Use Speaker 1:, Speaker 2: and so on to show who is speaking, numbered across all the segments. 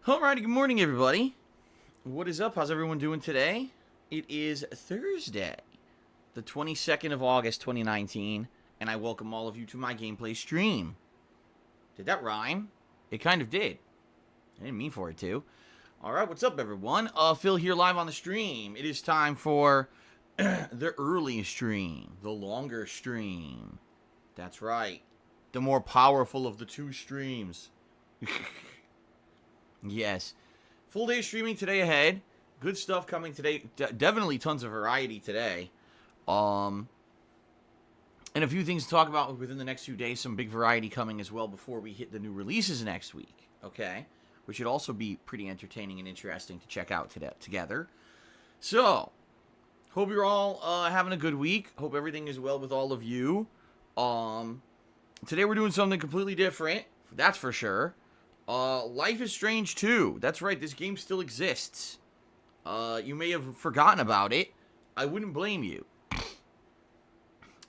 Speaker 1: Alrighty, good morning, everybody. What is up? How's everyone doing today? It is Thursday, the 22nd of August, 2019, and I welcome all of you to my gameplay stream. Did that rhyme? It kind of did. I didn't mean for it to. Alright, what's up, everyone? Phil here live on the stream. It is time for the early stream, the longer stream. That's right. The more powerful of the two streams. Yes. Full day of streaming today ahead. Good stuff coming today. Definitely tons of variety today. And a few things to talk about within the next few days. Some big variety coming as well before we hit the new releases next week. Okay? Which should also be pretty entertaining and interesting to check out together. So, hope you're all having a good week. Hope everything is well with all of you. Today we're doing something completely different. That's for sure. Life is Strange 2. That's right, this game still exists. You may have forgotten about it. I wouldn't blame you.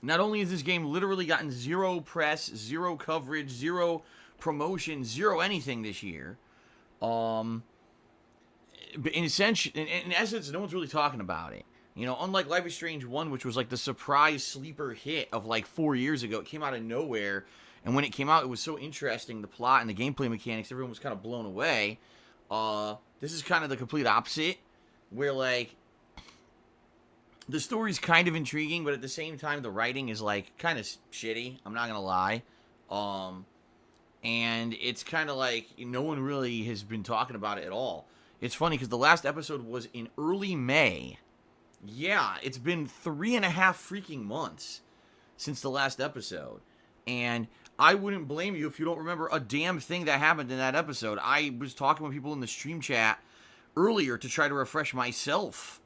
Speaker 1: Not only has this game literally gotten zero press, zero coverage, zero promotion, zero anything this year, but in essence, no one's really talking about it. You know, unlike Life is Strange 1, which was like the surprise sleeper hit of like 4 years ago. It came out of nowhere. And when it came out, it was so interesting, the plot and the gameplay mechanics, everyone was kind of blown away. This is kind of the complete opposite, where, like, the story's kind of intriguing, but at the same time, the writing is, like, kind of shitty. I'm not going to lie. And it's kind of like, no one really has been talking about it at all. It's funny, because the last episode was in early May. Yeah, it's been 3.5 freaking months since the last episode. And I wouldn't blame you if you don't remember a damn thing that happened in that episode. I was talking with people in the stream chat earlier to try to refresh myself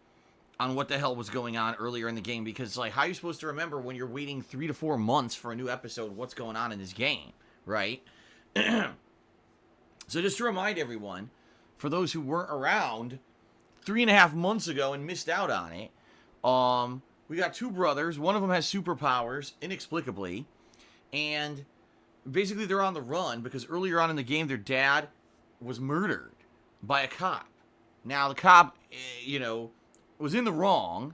Speaker 1: on what the hell was going on earlier in the game. Because, like, how are you supposed to remember when you're waiting 3 to 4 months for a new episode what's going on in this game, right? So just to remind everyone, for those who weren't around 3.5 months ago and missed out on it, we got two brothers. One of them has superpowers, inexplicably. And basically they're on the run because earlier on in the game their dad was murdered by a cop. Now the cop, was in the wrong.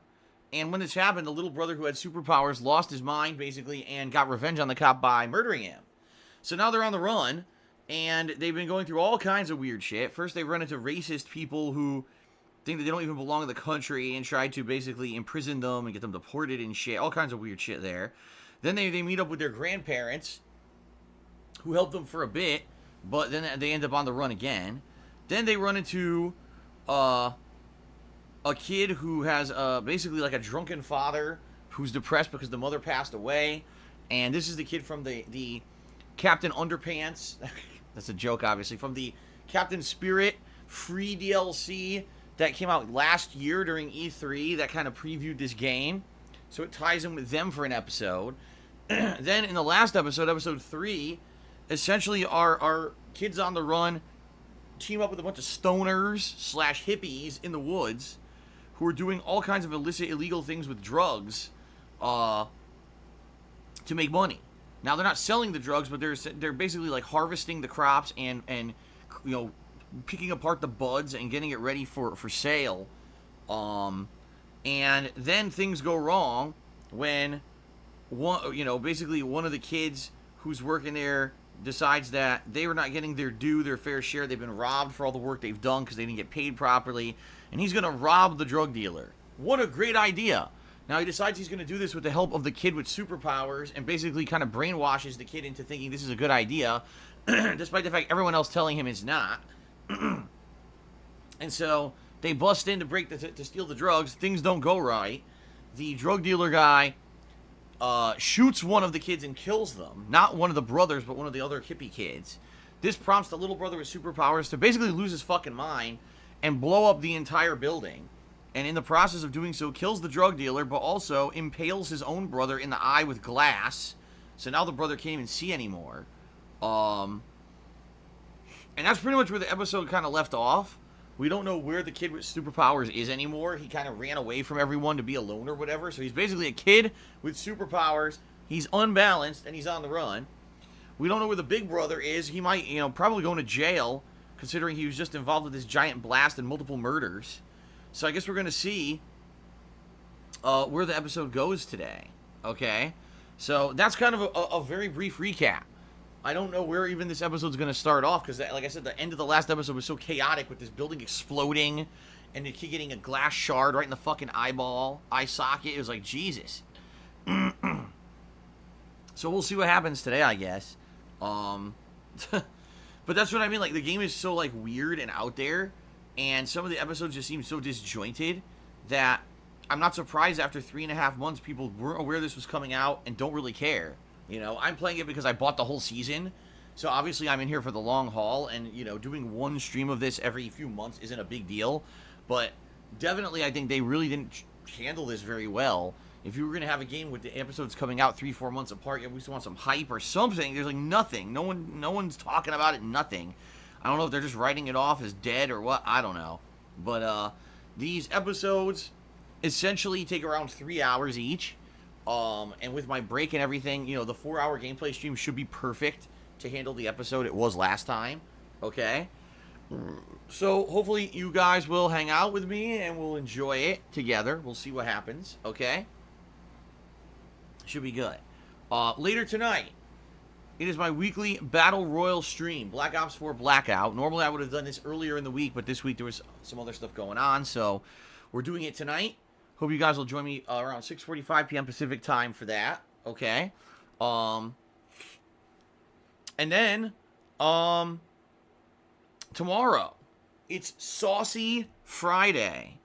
Speaker 1: And when this happened, the little brother who had superpowers lost his mind basically and got revenge on the cop by murdering him. So now they're on the run and they've been going through all kinds of weird shit. First they run into racist people who think that they don't even belong in the country and try to basically imprison them and get them deported and shit. All kinds of weird shit there. Then they meet up with their grandparents, who helped them for a bit, but then they end up on the run again. Then they run into a kid who has basically like a drunken father who's depressed because the mother passed away. And this is the kid from the Captain Underpants. That's a joke, obviously. From the Captain Spirit free DLC that came out last year during E3 that kind of previewed this game. So it ties in with them for an episode. Then in the last episode, episode 3, essentially our kids on the run team up with a bunch of stoners / hippies in the woods who are doing all kinds of illicit, illegal things with drugs to make money. Now, they're not selling the drugs, but they're basically like harvesting the crops and picking apart the buds and getting it ready for sale. And then things go wrong when basically one of the kids who's working there decides that they were not getting their fair share. They've been robbed for all the work they've done because they didn't get paid properly. And he's going to rob the drug dealer. What a great idea. Now he decides he's going to do this with the help of the kid with superpowers and basically kind of brainwashes the kid into thinking this is a good idea, despite the fact everyone else telling him it's not. And so they bust in to steal the drugs. Things don't go right. The drug dealer guy shoots one of the kids and kills them. Not one of the brothers, but one of the other hippie kids. This prompts the little brother with superpowers to basically lose his fucking mind and blow up the entire building. And in the process of doing so, kills the drug dealer, but also impales his own brother in the eye with glass. So now the brother can't even see anymore. And that's pretty much where the episode kind of left off. We don't know where the kid with superpowers is anymore. He kind of ran away from everyone to be alone or whatever. So he's basically a kid with superpowers. He's unbalanced and he's on the run. We don't know where the big brother is. He might, probably go into jail considering he was just involved with this giant blast and multiple murders. So I guess we're going to see where the episode goes today. Okay? So that's kind of a very brief recap. I don't know where even this episode's going to start off, because, like I said, the end of the last episode was so chaotic with this building exploding and the kid getting a glass shard right in the fucking eye socket. It was like, Jesus. So we'll see what happens today, I guess. But that's what I mean. Like, the game is so, like, weird and out there, and some of the episodes just seem so disjointed that I'm not surprised after 3.5 months people weren't aware this was coming out and don't really care. You know, I'm playing it because I bought the whole season, so obviously I'm in here for the long haul, and, you know, doing one stream of this every few months isn't a big deal, but definitely I think they really didn't handle this very well. If you were going to have a game with the episodes coming out 3-4 months apart, we still want some hype or something. There's like nothing. No one's talking about it, nothing. I don't know if they're just writing it off as dead or what, I don't know. But these episodes essentially take around 3 hours each. And with my break and everything, you know, the 4-hour gameplay stream should be perfect to handle the episode it was last time. Okay? So, hopefully you guys will hang out with me and we'll enjoy it together. We'll see what happens. Okay? Should be good. Later tonight, it is my weekly Battle Royal stream. Black Ops 4 Blackout. Normally I would have done this earlier in the week, but this week there was some other stuff going on, so we're doing it tonight. Hope you guys will join me around 6:45 p.m. Pacific time for that. Okay. And then, tomorrow, it's Saucy Friday.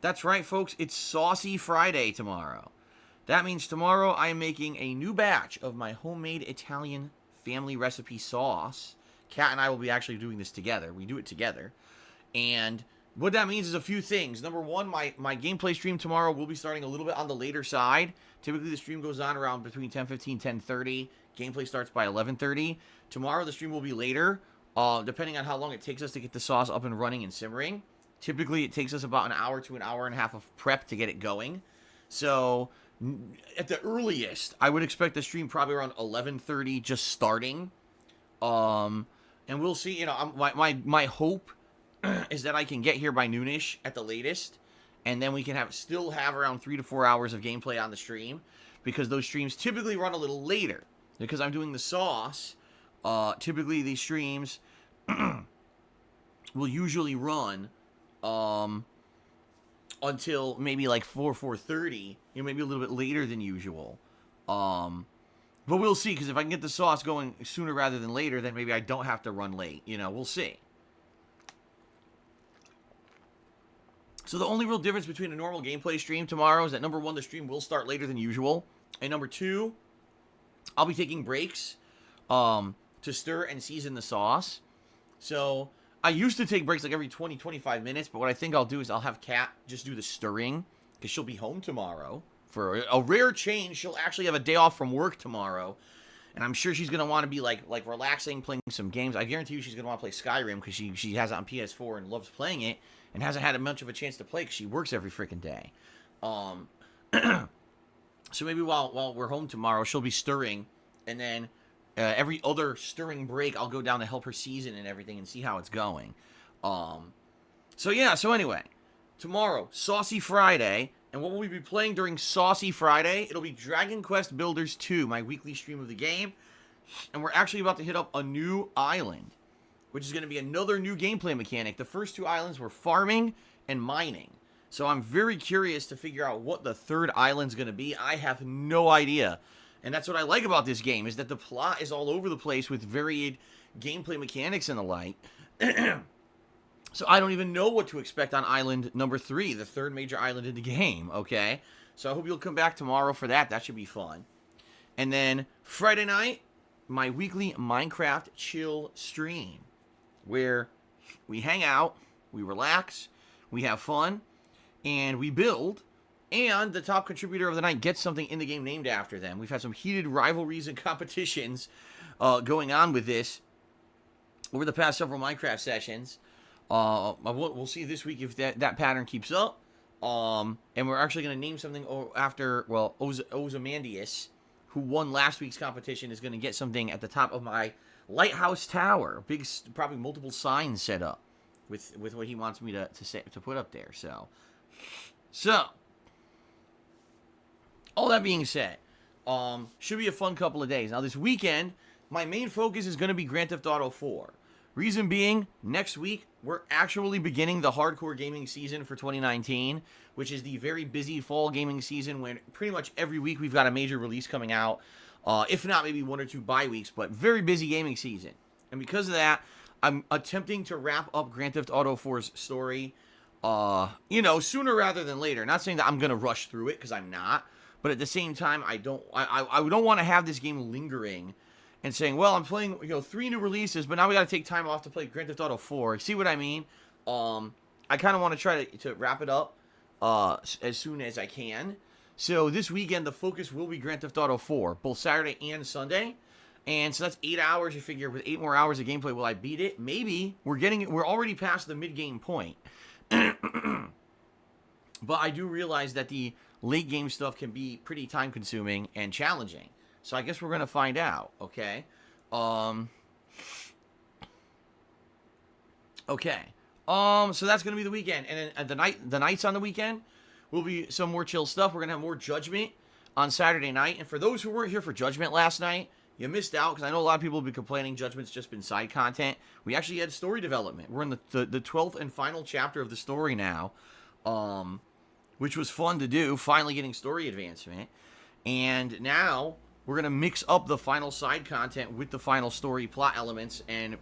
Speaker 1: That's right, folks. It's Saucy Friday tomorrow. That means tomorrow I am making a new batch of my homemade Italian family recipe sauce. Kat and I will be actually doing this together. We do it together. And what that means is a few things. Number one, my gameplay stream tomorrow will be starting a little bit on the later side. Typically, the stream goes on around between 10:15, 10:30. Gameplay starts by 11:30. Tomorrow, the stream will be later, depending on how long it takes us to get the sauce up and running and simmering. Typically, it takes us about an hour to an hour and a half of prep to get it going. So, at the earliest, I would expect the stream probably around 11:30, just starting. And we'll see. You know, my hope is that I can get here by noonish at the latest, and then we can still have around 3 to 4 hours of gameplay on the stream, because those streams typically run a little later. Because I'm doing the sauce, typically these streams will usually run until maybe like 4:30, you know, maybe a little bit later than usual. But we'll see, because if I can get the sauce going sooner rather than later, then maybe I don't have to run late. You know, we'll see. So the only real difference between a normal gameplay stream tomorrow is that, number one, the stream will start later than usual. And number two, I'll be taking breaks to stir and season the sauce. So I used to take breaks like every 20, 25 minutes, but what I think I'll do is I'll have Kat just do the stirring, because she'll be home tomorrow. For a rare change, she'll actually have a day off from work tomorrow. And I'm sure she's going to want to be like relaxing, playing some games. I guarantee you she's going to want to play Skyrim, because she has it on PS4 and loves playing it, and hasn't had much of a chance to play because she works every freaking day. So maybe while we're home tomorrow, she'll be stirring, and then every other stirring break, I'll go down to help her season and everything and see how it's going. So anyway, tomorrow, Saucy Friday, and what will we be playing during Saucy Friday? It'll be Dragon Quest Builders 2, my weekly stream of the game, and we're actually about to hit up a new island, which is going to be another new gameplay mechanic. The first two islands were farming and mining. So I'm very curious to figure out what the third island's going to be. I have no idea. And that's what I like about this game, is that the plot is all over the place with varied gameplay mechanics and the like. So I don't even know what to expect on island number 3, the third major island in the game, okay? So I hope you'll come back tomorrow for that. That should be fun. And then Friday night, my weekly Minecraft chill stream, where we hang out, we relax, we have fun, and we build, and the top contributor of the night gets something in the game named after them. We've had some heated rivalries and competitions going on with this over the past several Minecraft sessions. We'll see this week if that pattern keeps up. And we're actually going to name something after, Ozymandias, who won last week's competition, is going to get something at the top of my Lighthouse Tower, probably multiple signs set up with what he wants me to put up there. So all that being said, should be a fun couple of days. Now this weekend, my main focus is going to be Grand Theft Auto 4. Reason being, next week, we're actually beginning the hardcore gaming season for 2019, which is the very busy fall gaming season when pretty much every week we've got a major release coming out. If not, maybe 1 or 2 bye weeks, but very busy gaming season. And because of that, I'm attempting to wrap up Grand Theft Auto 4's story, sooner rather than later. Not saying that I'm going to rush through it, because I'm not. But at the same time, I don't want to have this game lingering and saying, well, I'm playing 3 new releases, but now we got to take time off to play Grand Theft Auto 4. See what I mean? I kind of want to try to wrap it up as soon as I can. So this weekend, the focus will be Grand Theft Auto 4, both Saturday and Sunday. And so that's 8 hours. You figure with 8 more hours of gameplay, will I beat it? Maybe. We're already past the mid-game point. But I do realize that the late game stuff can be pretty time consuming and challenging. So I guess we're going to find out, okay? Okay. So that's going to be the weekend. And then the nights on the weekend will be some more chill stuff. We're going to have more Judgment on Saturday night. And for those who weren't here for Judgment last night, you missed out because I know a lot of people have been complaining Judgment's just been side content. We actually had story development. We're in the 12th and final chapter of the story now, which was fun to do, finally getting story advancement. And now we're going to mix up the final side content with the final story plot elements. And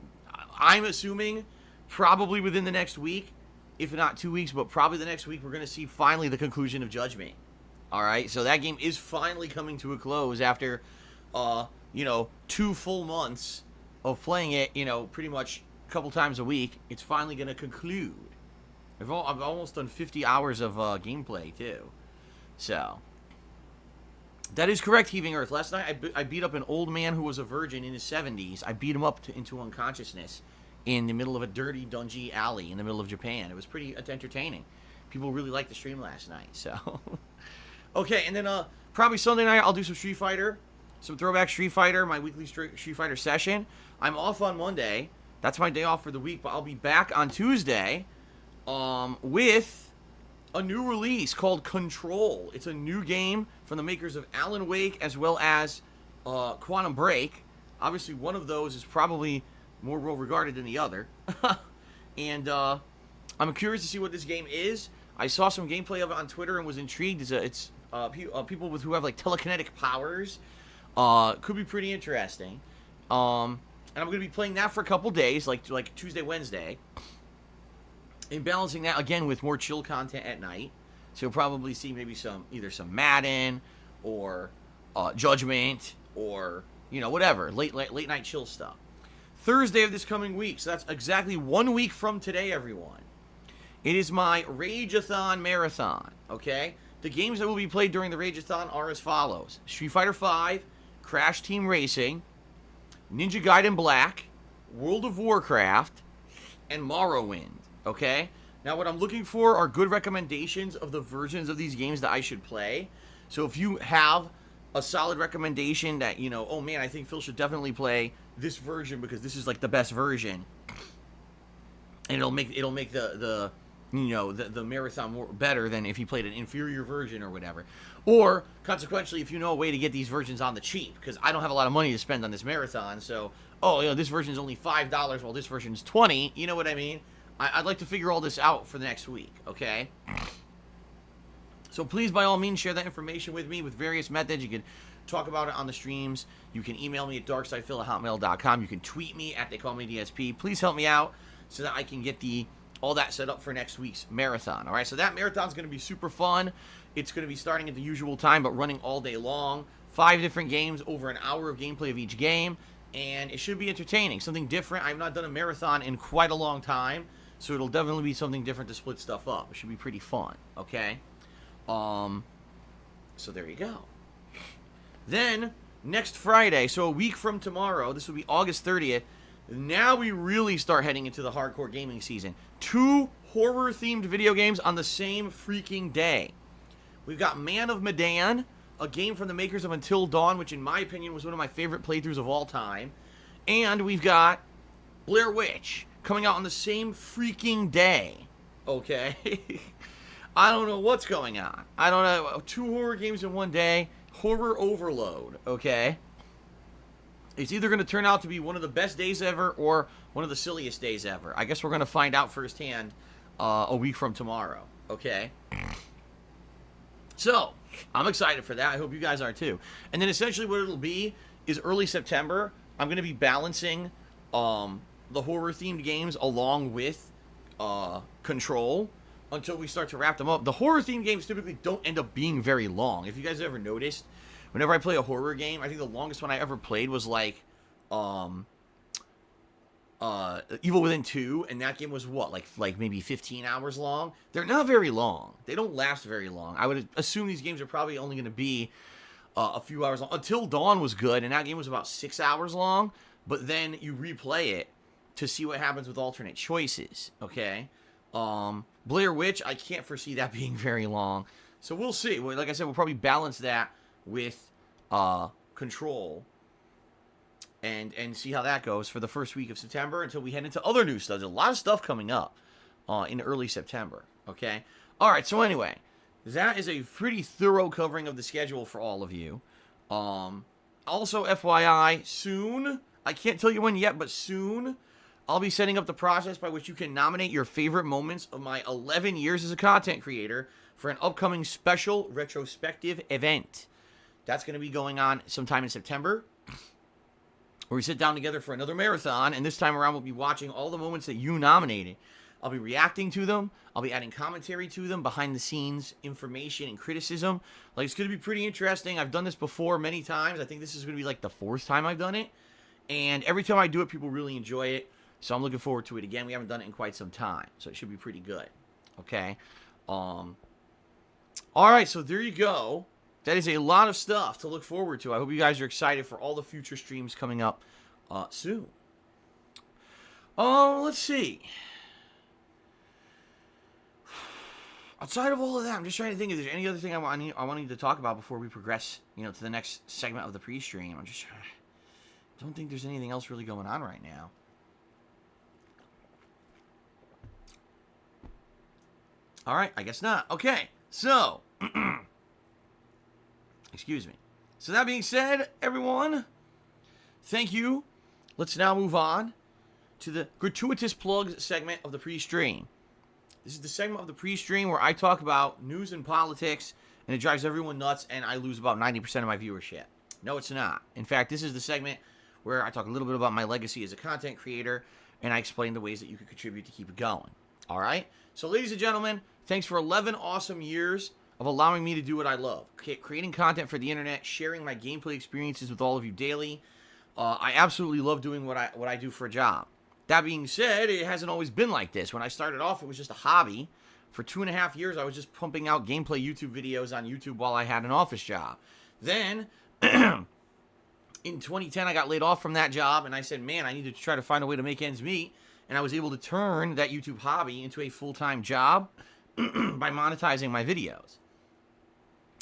Speaker 1: I'm assuming probably within the next week, if not 2 weeks, but probably the next week, we're going to see finally the conclusion of Judgment. All right, so that game is finally coming to a close after 2 full months of playing it, pretty much a couple times a week. It's finally going to conclude. I've almost done 50 hours of gameplay, too. So, that is correct, Heaving Earth. Last night, I beat up an old man who was a virgin in his 70s. I beat him up into unconsciousness in the middle of a dirty, dungy alley in the middle of Japan. It was pretty entertaining. People really liked the stream last night, so. Okay, and then probably Sunday night, I'll do some Street Fighter. Some throwback Street Fighter, my weekly Street Fighter session. I'm off on Monday. That's my day off for the week, but I'll be back on Tuesday with a new release called Control. It's a new game from the makers of Alan Wake as well as Quantum Break. Obviously, one of those is probably more well-regarded than the other. And I'm curious to see what this game is. I saw some gameplay of it on Twitter and was intrigued. It's people who have, like, telekinetic powers. Could be pretty interesting. And I'm going to be playing that for a couple days, like Tuesday, Wednesday. And balancing that, again, with more chill content at night. So you'll probably see maybe either some Madden or Judgment or, whatever. Late night chill stuff. Thursday of this coming week. So that's exactly 1 week from today, everyone. It is my Rageathon Marathon, okay? The games that will be played during the Rageathon are as follows. Street Fighter V, Crash Team Racing, Ninja Gaiden Black, World of Warcraft, and Morrowind, okay? Now, what I'm looking for are good recommendations of the versions of these games that I should play. So if you have a solid recommendation that, oh man, I think Phil should definitely play this version because this is like the best version, and it'll make the marathon more better than if you played an inferior version or whatever. Or, consequentially, if you know a way to get these versions on the cheap, because I don't have a lot of money to spend on this marathon, so, this version is only $5 while this version is $20, you know what I mean? I'd like to figure all this out for the next week, okay? So please, by all means, share that information with me with various methods. You can talk about it on the streams. You can email me at darksidephil@hotmail.com. You can tweet me at TheyCallMeDSP. Please help me out so that I can get all that set up for next week's marathon. All right, so that marathon's going to be super fun. It's going to be starting at the usual time, but running all day long. 5 different games, over an hour of gameplay of each game, and it should be entertaining. Something different. I've not done a marathon in quite a long time, so it'll definitely be something different to split stuff up. It should be pretty fun, okay? So there you go. Then, next Friday, so a week from tomorrow, this will be August 30th, now we really start heading into the hardcore gaming season. 2 horror-themed video games on the same freaking day. We've got Man of Medan, a game from the makers of Until Dawn, which in my opinion was one of my favorite playthroughs of all time. And we've got Blair Witch coming out on the same freaking day. Okay? I don't know what's going on. I don't know. 2 horror games in one day. Horror overload. Okay? It's either going to turn out to be one of the best days ever or one of the silliest days ever. I guess we're going to find out firsthand a week from tomorrow. Okay? So, I'm excited for that. I hope you guys are too. And then essentially what it'll be is early September, I'm going to be balancing the horror-themed games along with Control until we start to wrap them up. The horror-themed games typically don't end up being very long. If you guys ever noticed, whenever I play a horror game, I think the longest one I ever played was like Evil Within 2, and that game was what, like maybe 15 hours long? They're not very long. They don't last very long. I would assume these games are probably only going to be a few hours long. Until Dawn was good, and that game was about 6 hours long, but then you replay it to see what happens with alternate choices, okay? Blair Witch, I can't foresee that being very long. So we'll see. Like I said, we'll probably balance that with Control and see how that goes for the first week of September until we head into other new stuff. There's a lot of stuff coming up in early September, okay? All right, so anyway, that is a pretty thorough covering of the schedule for all of you. Also, FYI, soon, I can't tell you when yet, but soon, I'll be setting up the process by which you can nominate your favorite moments of my 11 years as a content creator for an upcoming special retrospective event. That's going to be going on sometime in September, where we sit down together for another marathon, and this time around we'll be watching all the moments that you nominated. I'll be reacting to them. I'll be adding commentary to them, behind-the-scenes information and criticism. Like, it's going to be pretty interesting. I've done this before many times. I think this is going to be like the 4th time I've done it, and every time I do it, people really enjoy it. So I'm looking forward to it again. We haven't done it in quite some time, so it should be pretty good. Okay? All right, so there you go. That is a lot of stuff to look forward to. I hope you guys are excited for all the future streams coming up soon. Let's see. Outside of all of that, I'm just trying to think if there's any other thing I wanted to talk about before we progress, to the next segment of the pre-stream. Don't think there's anything else really going on right now. All right, I guess not. Okay, so, excuse me. So that being said, everyone, thank you. Let's now move on to the gratuitous plugs segment of the pre-stream. This is the segment of the pre-stream where I talk about news and politics, and it drives everyone nuts, and I lose about 90% of my viewership. No, it's not. In fact, this is the segment where I talk a little bit about my legacy as a content creator, and I explain the ways that you can contribute to keep it going. All right? So, ladies and gentlemen, thanks for 11 awesome years of allowing me to do what I love. Creating content for the internet, sharing my gameplay experiences with all of you daily. I absolutely love doing what I do for a job. That being said, it hasn't always been like this. When I started off, it was just a hobby. For 2.5 years, I was just pumping out gameplay YouTube videos on YouTube while I had an office job. Then, in 2010, I got laid off from that job, and I said, man, I need to try to find a way to make ends meet. And I was able to turn that YouTube hobby into a full-time job by monetizing my videos.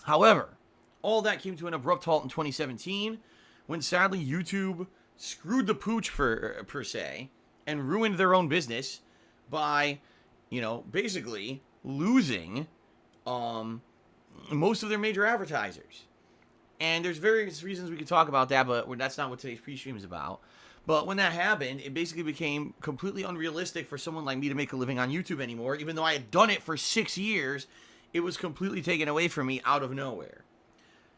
Speaker 1: However, all that came to an abrupt halt in 2017, when sadly YouTube screwed the pooch per se, and ruined their own business by, basically losing most of their major advertisers. And there's various reasons we could talk about that, but that's not what today's pre-stream is about. But when that happened, it basically became completely unrealistic for someone like me to make a living on YouTube anymore. Even though I had done it for 6 years, it was completely taken away from me out of nowhere.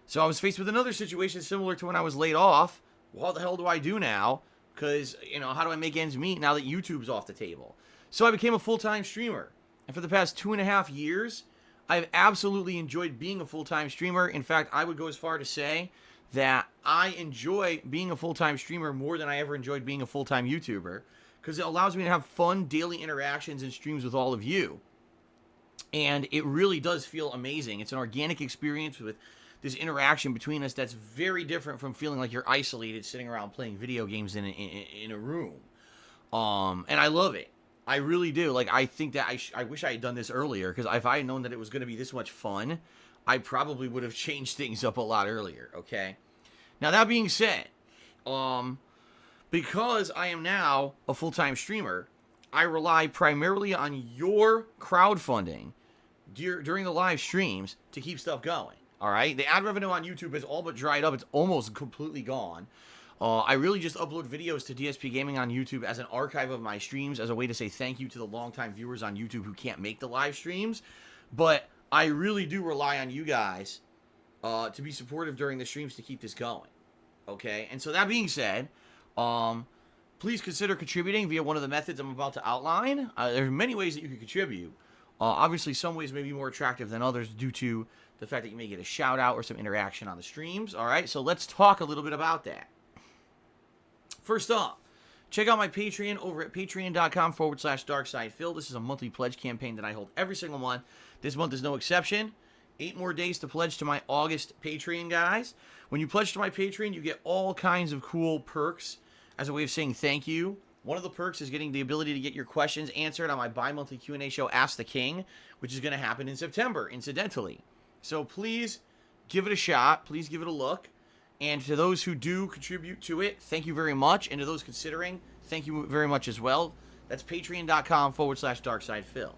Speaker 1: So I was faced with another situation similar to when I was laid off. What the hell do I do now? Because, how do I make ends meet now that YouTube's off the table? So I became a full-time streamer. And for the past 2.5 years, I've absolutely enjoyed being a full-time streamer. In fact, I would go as far to say that I enjoy being a full-time streamer more than I ever enjoyed being a full-time YouTuber, because it allows me to have fun daily interactions and streams with all of you. And it really does feel amazing. It's an organic experience with this interaction between us that's very different from feeling like you're isolated sitting around playing video games in a room. And I love it. I really do. Like, I think that I wish I had done this earlier, because if I had known that it was going to be this much fun, I probably would have changed things up a lot earlier, okay? Now, that being said, because I am now a full-time streamer, I rely primarily on your crowdfunding during the live streams to keep stuff going. All right? The ad revenue on YouTube is all but dried up. It's almost completely gone. I really just upload videos to DSPGaming on YouTube as an archive of my streams, as a way to say thank you to the longtime viewers on YouTube who can't make the live streams. But I really do rely on you guys to be supportive during the streams to keep this going. Okay? And so that being said, please consider contributing via one of the methods I'm about to outline. There's many ways that you can contribute. Obviously, some ways may be more attractive than others due to the fact that you may get a shout out or some interaction on the streams. All right, so let's talk a little bit about that. First up, check out my Patreon over at patreon.com/darksidephil. This is a monthly pledge campaign that I hold every single month. This month is no exception. 8 more days to pledge to my August Patreon, guys. When you pledge to my Patreon, you get all kinds of cool perks as a way of saying thank you. One of the perks is getting the ability to get your questions answered on my bi-monthly Q&A show, Ask the King, which is going to happen in September, incidentally. So please give it a shot. Please give it a look. And to those who do contribute to it, thank you very much. And to those considering, thank you very much as well. That's patreon.com/darksidephil.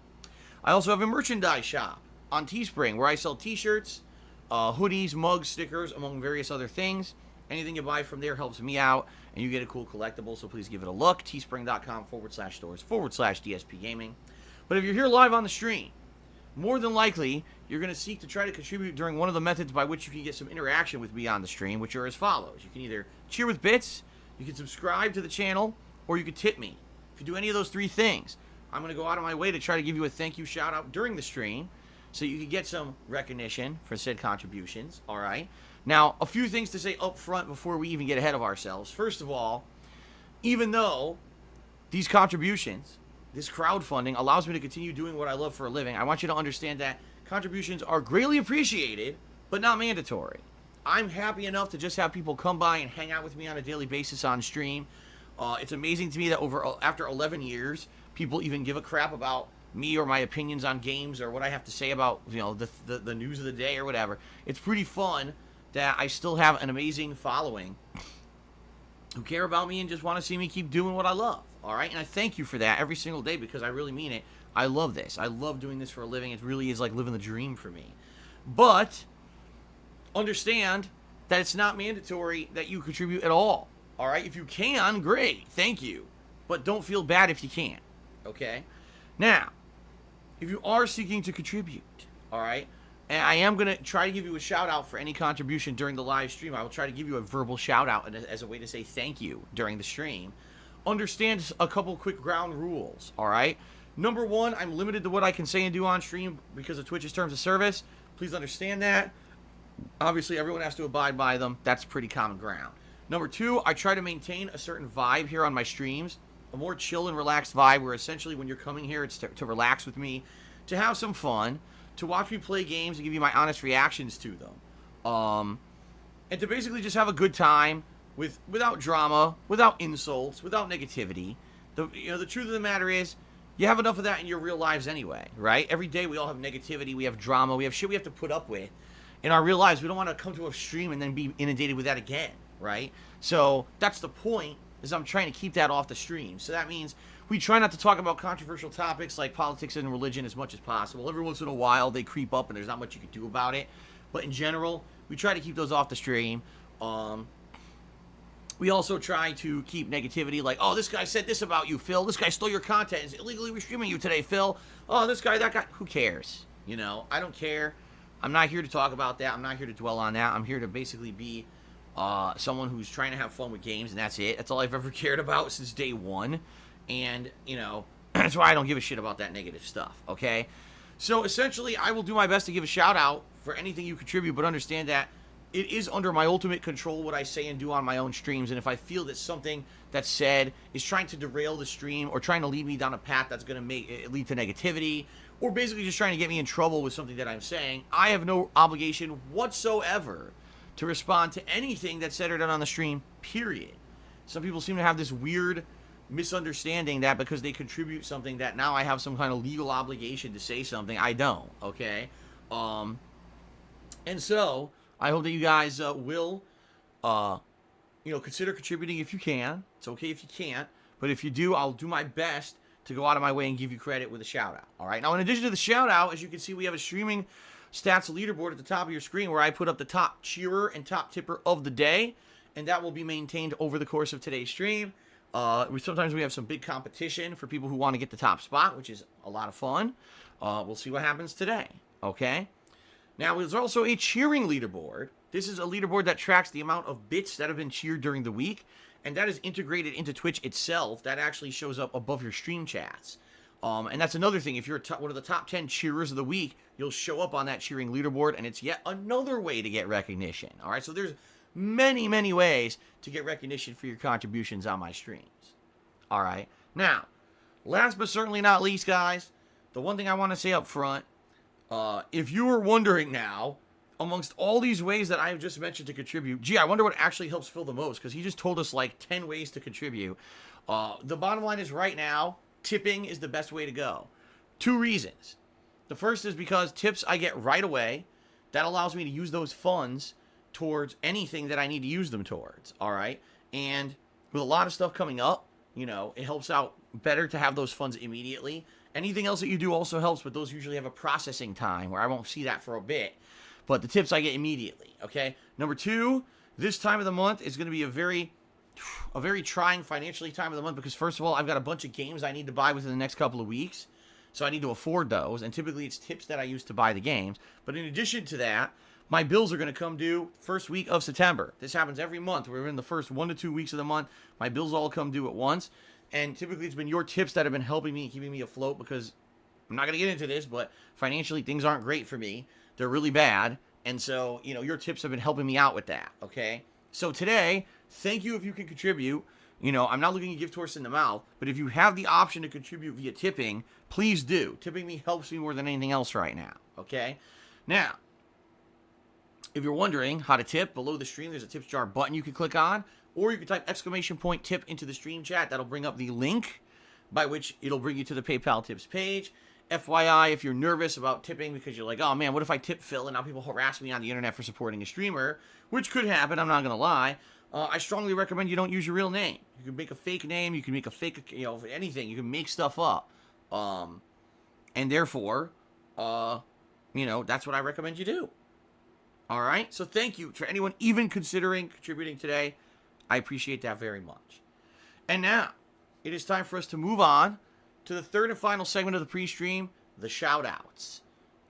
Speaker 1: I also have a merchandise shop on Teespring where I sell t-shirts, hoodies, mugs, stickers, among various other things. Anything you buy from there helps me out, and you get a cool collectible, so please give it a look. Teespring.com/stores/DSPGaming. But if you're here live on the stream, more than likely, you're going to seek to try to contribute during one of the methods by which you can get some interaction with me on the stream, which are as follows. You can either cheer with bits, you can subscribe to the channel, or you can tip me. If you do any of those 3 things, I'm going to go out of my way to try to give you a thank you shout out during the stream, so you can get some recognition for said contributions, all right? Now, a few things to say up front before we even get ahead of ourselves. First of all, even though these contributions, this crowdfunding, allows me to continue doing what I love for a living, I want you to understand that contributions are greatly appreciated, but not mandatory. I'm happy enough to just have people come by and hang out with me on a daily basis on stream. It's amazing to me that after 11 years, people even give a crap about me or my opinions on games or what I have to say about, you know, the news of the day or whatever. It's pretty fun that I still have an amazing following who care about me and just want to see me keep doing what I love, all right? And I thank you for that every single day, because I really mean it. I love this. I love doing this for a living. It really is like living the dream for me. But understand that it's not mandatory that you contribute at all, all right? If you can, great, thank you. But don't feel bad if you can't, okay? Now, if you are seeking to contribute, all right, and I am going to try to give you a shout out for any contribution during the live stream. I will try to give you a verbal shout out as a way to say thank you during the stream. Understand a couple quick ground rules, all right? Number 1, I'm limited to what I can say and do on stream because of Twitch's terms of service. Please understand that. Obviously, everyone has to abide by them. That's pretty common ground. Number 2, I try to maintain a certain vibe here on my streams, a more chill and relaxed vibe where essentially when you're coming here, it's to relax with me, to have some fun, to watch me play games and give you my honest reactions to them. And to basically just have a good time without drama, without insults, without negativity. The truth of the matter is, you have enough of that in your real lives anyway, right? Every day we all have negativity, we have drama, we have shit we have to put up with. In our real lives, we don't want to come to a stream and then be inundated with that again, right? So that's the point, is I'm trying to keep that off the stream. So that means we try not to talk about controversial topics like politics and religion as much as possible. Every once in a while, they creep up and there's not much you can do about it. But in general, we try to keep those off the stream. We also try to keep negativity like, oh, this guy said this about you, Phil. This guy stole your content. Is illegally restreaming you today, Phil. Oh, this guy, that guy. Who cares? You know, I don't care. I'm not here to talk about that. I'm not here to dwell on that. I'm here to basically be someone who's trying to have fun with games, and that's it. That's all I've ever cared about since day one. And, you know, that's why I don't give a shit about that negative stuff, okay? So, essentially, I will do my best to give a shout-out for anything you contribute, but understand that it is under my ultimate control what I say and do on my own streams, and if I feel that something that's said is trying to derail the stream or trying to lead me down a path that's going to lead to negativity or basically just trying to get me in trouble with something that I'm saying, I have no obligation whatsoever to respond to anything that's said or done on the stream, period. Some people seem to have this weird misunderstanding that because they contribute something that now I have some kind of legal obligation to say something. I don't, okay? And so I hope that you guys will consider contributing if you can. It's okay if you can't. But if you do, I'll do my best to go out of my way and give you credit with a shout out. All right. Now, in addition to the shout out, as you can see, we have a streaming stats leaderboard at the top of your screen where I put up the top cheerer and top tipper of the day. And that will be maintained over the course of today's stream. Sometimes we have some big competition for people who want to get the top spot, which is a lot of fun. We'll see what happens today. Okay. Now, there's also a cheering leaderboard. This is a leaderboard that tracks the amount of bits that have been cheered during the week. And that is integrated into Twitch itself. That actually shows up above your stream chats. And that's another thing. If you're one of the top 10 cheerers of the week, you'll show up on that cheering leaderboard. And it's yet another way to get recognition. All right. So there's many, many ways to get recognition for your contributions on my streams. All right. Now, last but certainly not least, guys, the one thing I want to say up front, if you were wondering now, amongst all these ways that I've just mentioned to contribute, gee, I wonder what actually helps Phil the most, because he just told us like 10 ways to contribute. The bottom line is right now, tipping is the best way to go. 2 reasons. The first is because tips I get right away. That allows me to use those funds towards anything that I need to use them towards. All right. And with a lot of stuff coming up, it helps out better to have those funds immediately. Anything else that you do also helps, but those usually have a processing time where I won't see that for a bit. But the tips I get immediately, okay? Number 2, this time of the month is going to be a very trying financially time of the month because, first of all, I've got a bunch of games I need to buy within the next couple of weeks. So I need to afford those, and typically it's tips that I use to buy the games. But in addition to that, my bills are going to come due first week of September. This happens every month. We're in the first 1 to 2 weeks of the month. My bills all come due at once. And typically it's been your tips that have been helping me and keeping me afloat because I'm not going to get into this, but financially things aren't great for me. They're really bad. And so, your tips have been helping me out with that, okay? So today, thank you if you can contribute. I'm not looking to give horse in the mouth, but if you have the option to contribute via tipping, please do. Tipping me helps me more than anything else right now, okay? Now, if you're wondering how to tip, below the stream there's a tips jar button you can click on, or you can type !tip into the stream chat. That'll bring up the link by which it'll bring you to the PayPal tips page. FYI, if you're nervous about tipping because you're like, oh man, what if I tip Phil and now people harass me on the internet for supporting a streamer, which could happen, I'm not going to lie, I strongly recommend you don't use your real name. You can make a fake name, you can make a fake, anything, you can make stuff up. And therefore, that's what I recommend you do. All right? So thank you for anyone even considering contributing today. I appreciate that very much. And now, it is time for us to move on to the third and final segment of the pre-stream, the shout-outs.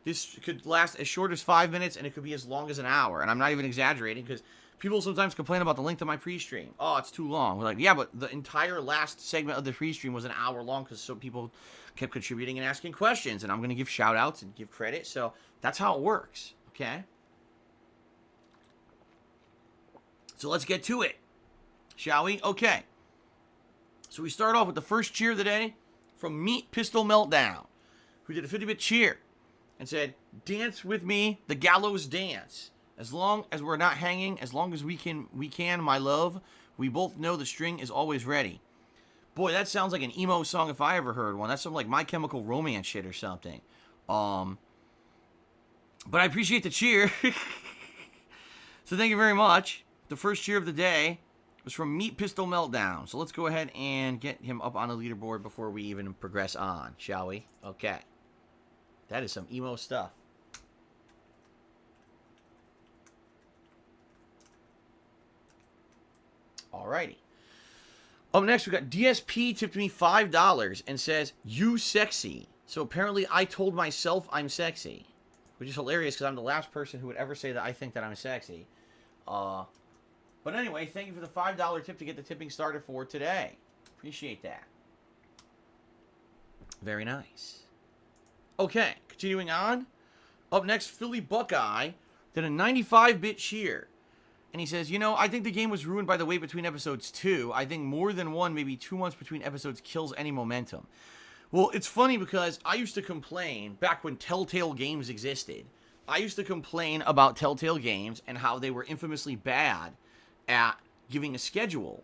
Speaker 1: This could last as short as 5 minutes, and it could be as long as an hour. And I'm not even exaggerating, because people sometimes complain about the length of my pre-stream. Oh, it's too long. We're like, yeah, but the entire last segment of the pre-stream was an hour long, because some people kept contributing and asking questions, and I'm going to give shout-outs and give credit. So that's how it works, okay? So let's get to it, shall we? Okay. So we start off with the first cheer of the day from Meat Pistol Meltdown, who did a 50-bit cheer and said, "Dance with me, the gallows dance. As long as we're not hanging, as long as we can, my love. We both know the string is always ready." Boy, that sounds like an emo song if I ever heard one. That's some like My Chemical Romance shit or something. But I appreciate the cheer. So thank you very much. The first cheer of the day was from Meat Pistol Meltdown. So let's go ahead and get him up on the leaderboard before we even progress on, shall we? Okay. That is some emo stuff. Alrighty. Up next, we got DSP tipped me $5 and says, "You sexy." So apparently I told myself I'm sexy, which is hilarious because I'm the last person who would ever say that I think that I'm sexy. But anyway, thank you for the $5 tip to get the tipping started for today. Appreciate that. Very nice. Okay, continuing on. Up next, Philly Buckeye did a 95-bit cheer. And he says, I think the game was ruined by the wait between episodes 2. I think more than 1, maybe 2 months between episodes kills any momentum. Well, it's funny because I used to complain back when Telltale Games existed. I used to complain about Telltale Games and how they were infamously bad at giving a schedule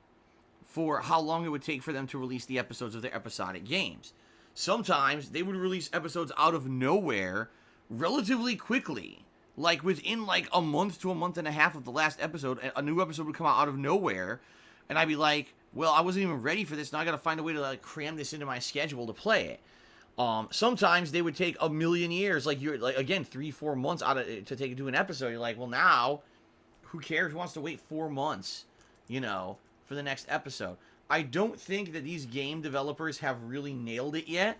Speaker 1: for how long it would take for them to release the episodes of their episodic games. Sometimes they would release episodes out of nowhere relatively quickly. like within like a month to a month and a half of the last episode, a new episode would come out of nowhere, and I'd be like, well, I wasn't even ready for this. Now I got to find a way to like cram this into my schedule to play it. Sometimes they would take a million years, like you're like again 3-4 months out of to take it to an episode. You're like, well, now who cares? Who wants to wait 4 months, for the next episode? I don't think that these game developers have really nailed it yet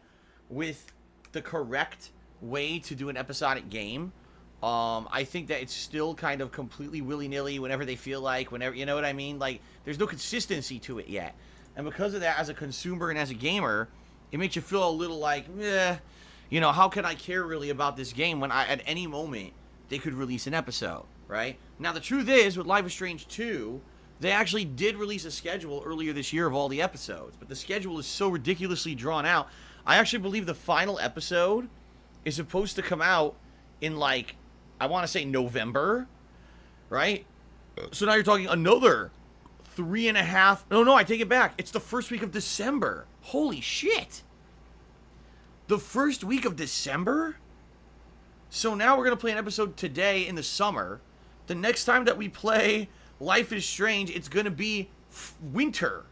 Speaker 1: with the correct way to do an episodic game. I think that it's still kind of completely willy-nilly whenever they feel like, whenever, you know what I mean? Like, there's no consistency to it yet. And because of that, as a consumer and as a gamer, it makes you feel a little like, how can I care really about this game when at any moment they could release an episode, right? Now, the truth is, with Life is Strange 2, they actually did release a schedule earlier this year of all the episodes, but the schedule is so ridiculously drawn out. I actually believe the final episode is supposed to come out in, like, I want to say November, right? So now you're talking another 3.5... No, I take it back. It's the first week of December. Holy shit. The first week of December? So now we're going to play an episode today in the summer. The next time that we play Life is Strange, it's going to be winter.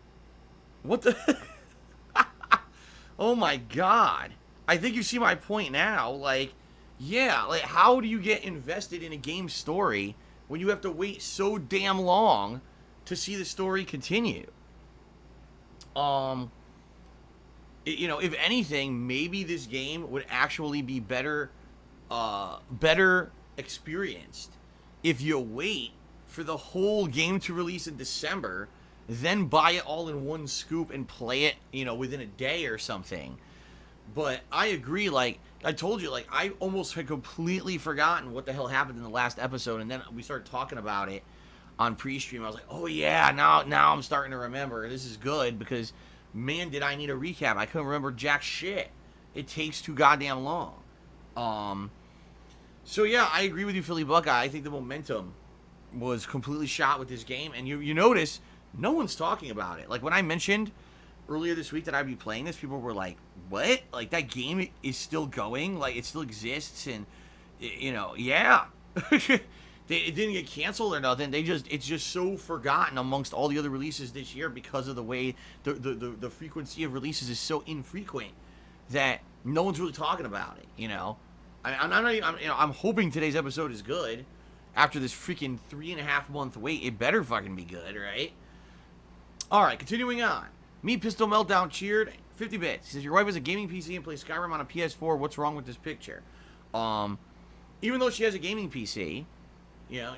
Speaker 1: What the... Oh my god. I think you see my point now. Like, yeah, like, how do you get invested in a game story when you have to wait so damn long to see the story continue? If anything, maybe this game would actually be better experienced if you wait for the whole game to release in December, then buy it all in one scoop and play it, within a day or something. But I agree, like, I told you, like, I almost had completely forgotten what the hell happened in the last episode, and then we started talking about it on pre-stream. I was like, oh yeah, now I'm starting to remember. This is good, because, man, did I need a recap. I couldn't remember jack shit. It takes too goddamn long. So yeah, I agree with you, Philly Buckeye. I think the momentum was completely shot with this game, and you notice no one's talking about it. Like, when I mentioned earlier this week that I'd be playing this, people were like, what? Like, that game is still going? Like, it still exists? And, yeah. It didn't get canceled or nothing. It's just so forgotten amongst all the other releases this year because of the way the frequency of releases is so infrequent that no one's really talking about it, I'm hoping today's episode is good. After this freaking 3.5 month wait, it better fucking be good, right? Alright, continuing on. Me, Pistol Meltdown, cheered 50 bits. He says, your wife has a gaming PC and plays Skyrim on a PS4. What's wrong with this picture? Even though she has a gaming PC,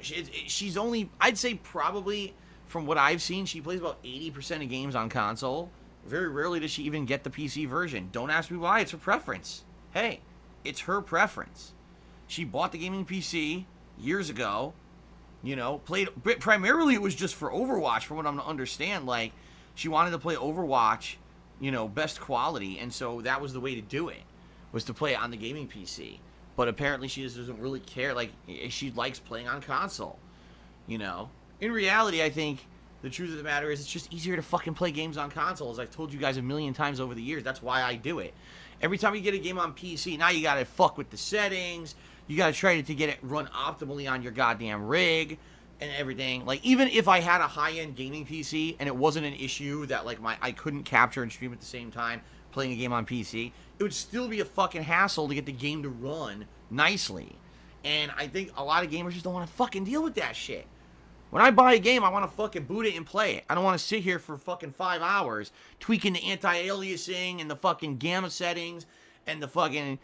Speaker 1: she's only, I'd say probably, from what I've seen, she plays about 80% of games on console. Very rarely does she even get the PC version. Don't ask me why. It's her preference. Hey, it's her preference. She bought the gaming PC years ago. Played, but primarily it was just for Overwatch, from what I'm to understand. Like, she wanted to play Overwatch, best quality, and so that was the way to do it, was to play it on the gaming PC. But apparently she just doesn't really care. Like, she likes playing on console, In reality, I think the truth of the matter is it's just easier to fucking play games on console, as I've told you guys a million times over the years. That's why I do it. Every time you get a game on PC, now you gotta fuck with the settings. You gotta try to get it run optimally on your goddamn rig and everything. Like, even if I had a high-end gaming PC and it wasn't an issue that, like, I couldn't capture and stream at the same time playing a game on PC, it would still be a fucking hassle to get the game to run nicely. And I think a lot of gamers just don't want to fucking deal with that shit. When I buy a game, I want to fucking boot it and play it. I don't want to sit here for fucking 5 hours tweaking the anti-aliasing and the fucking gamma settings and the fucking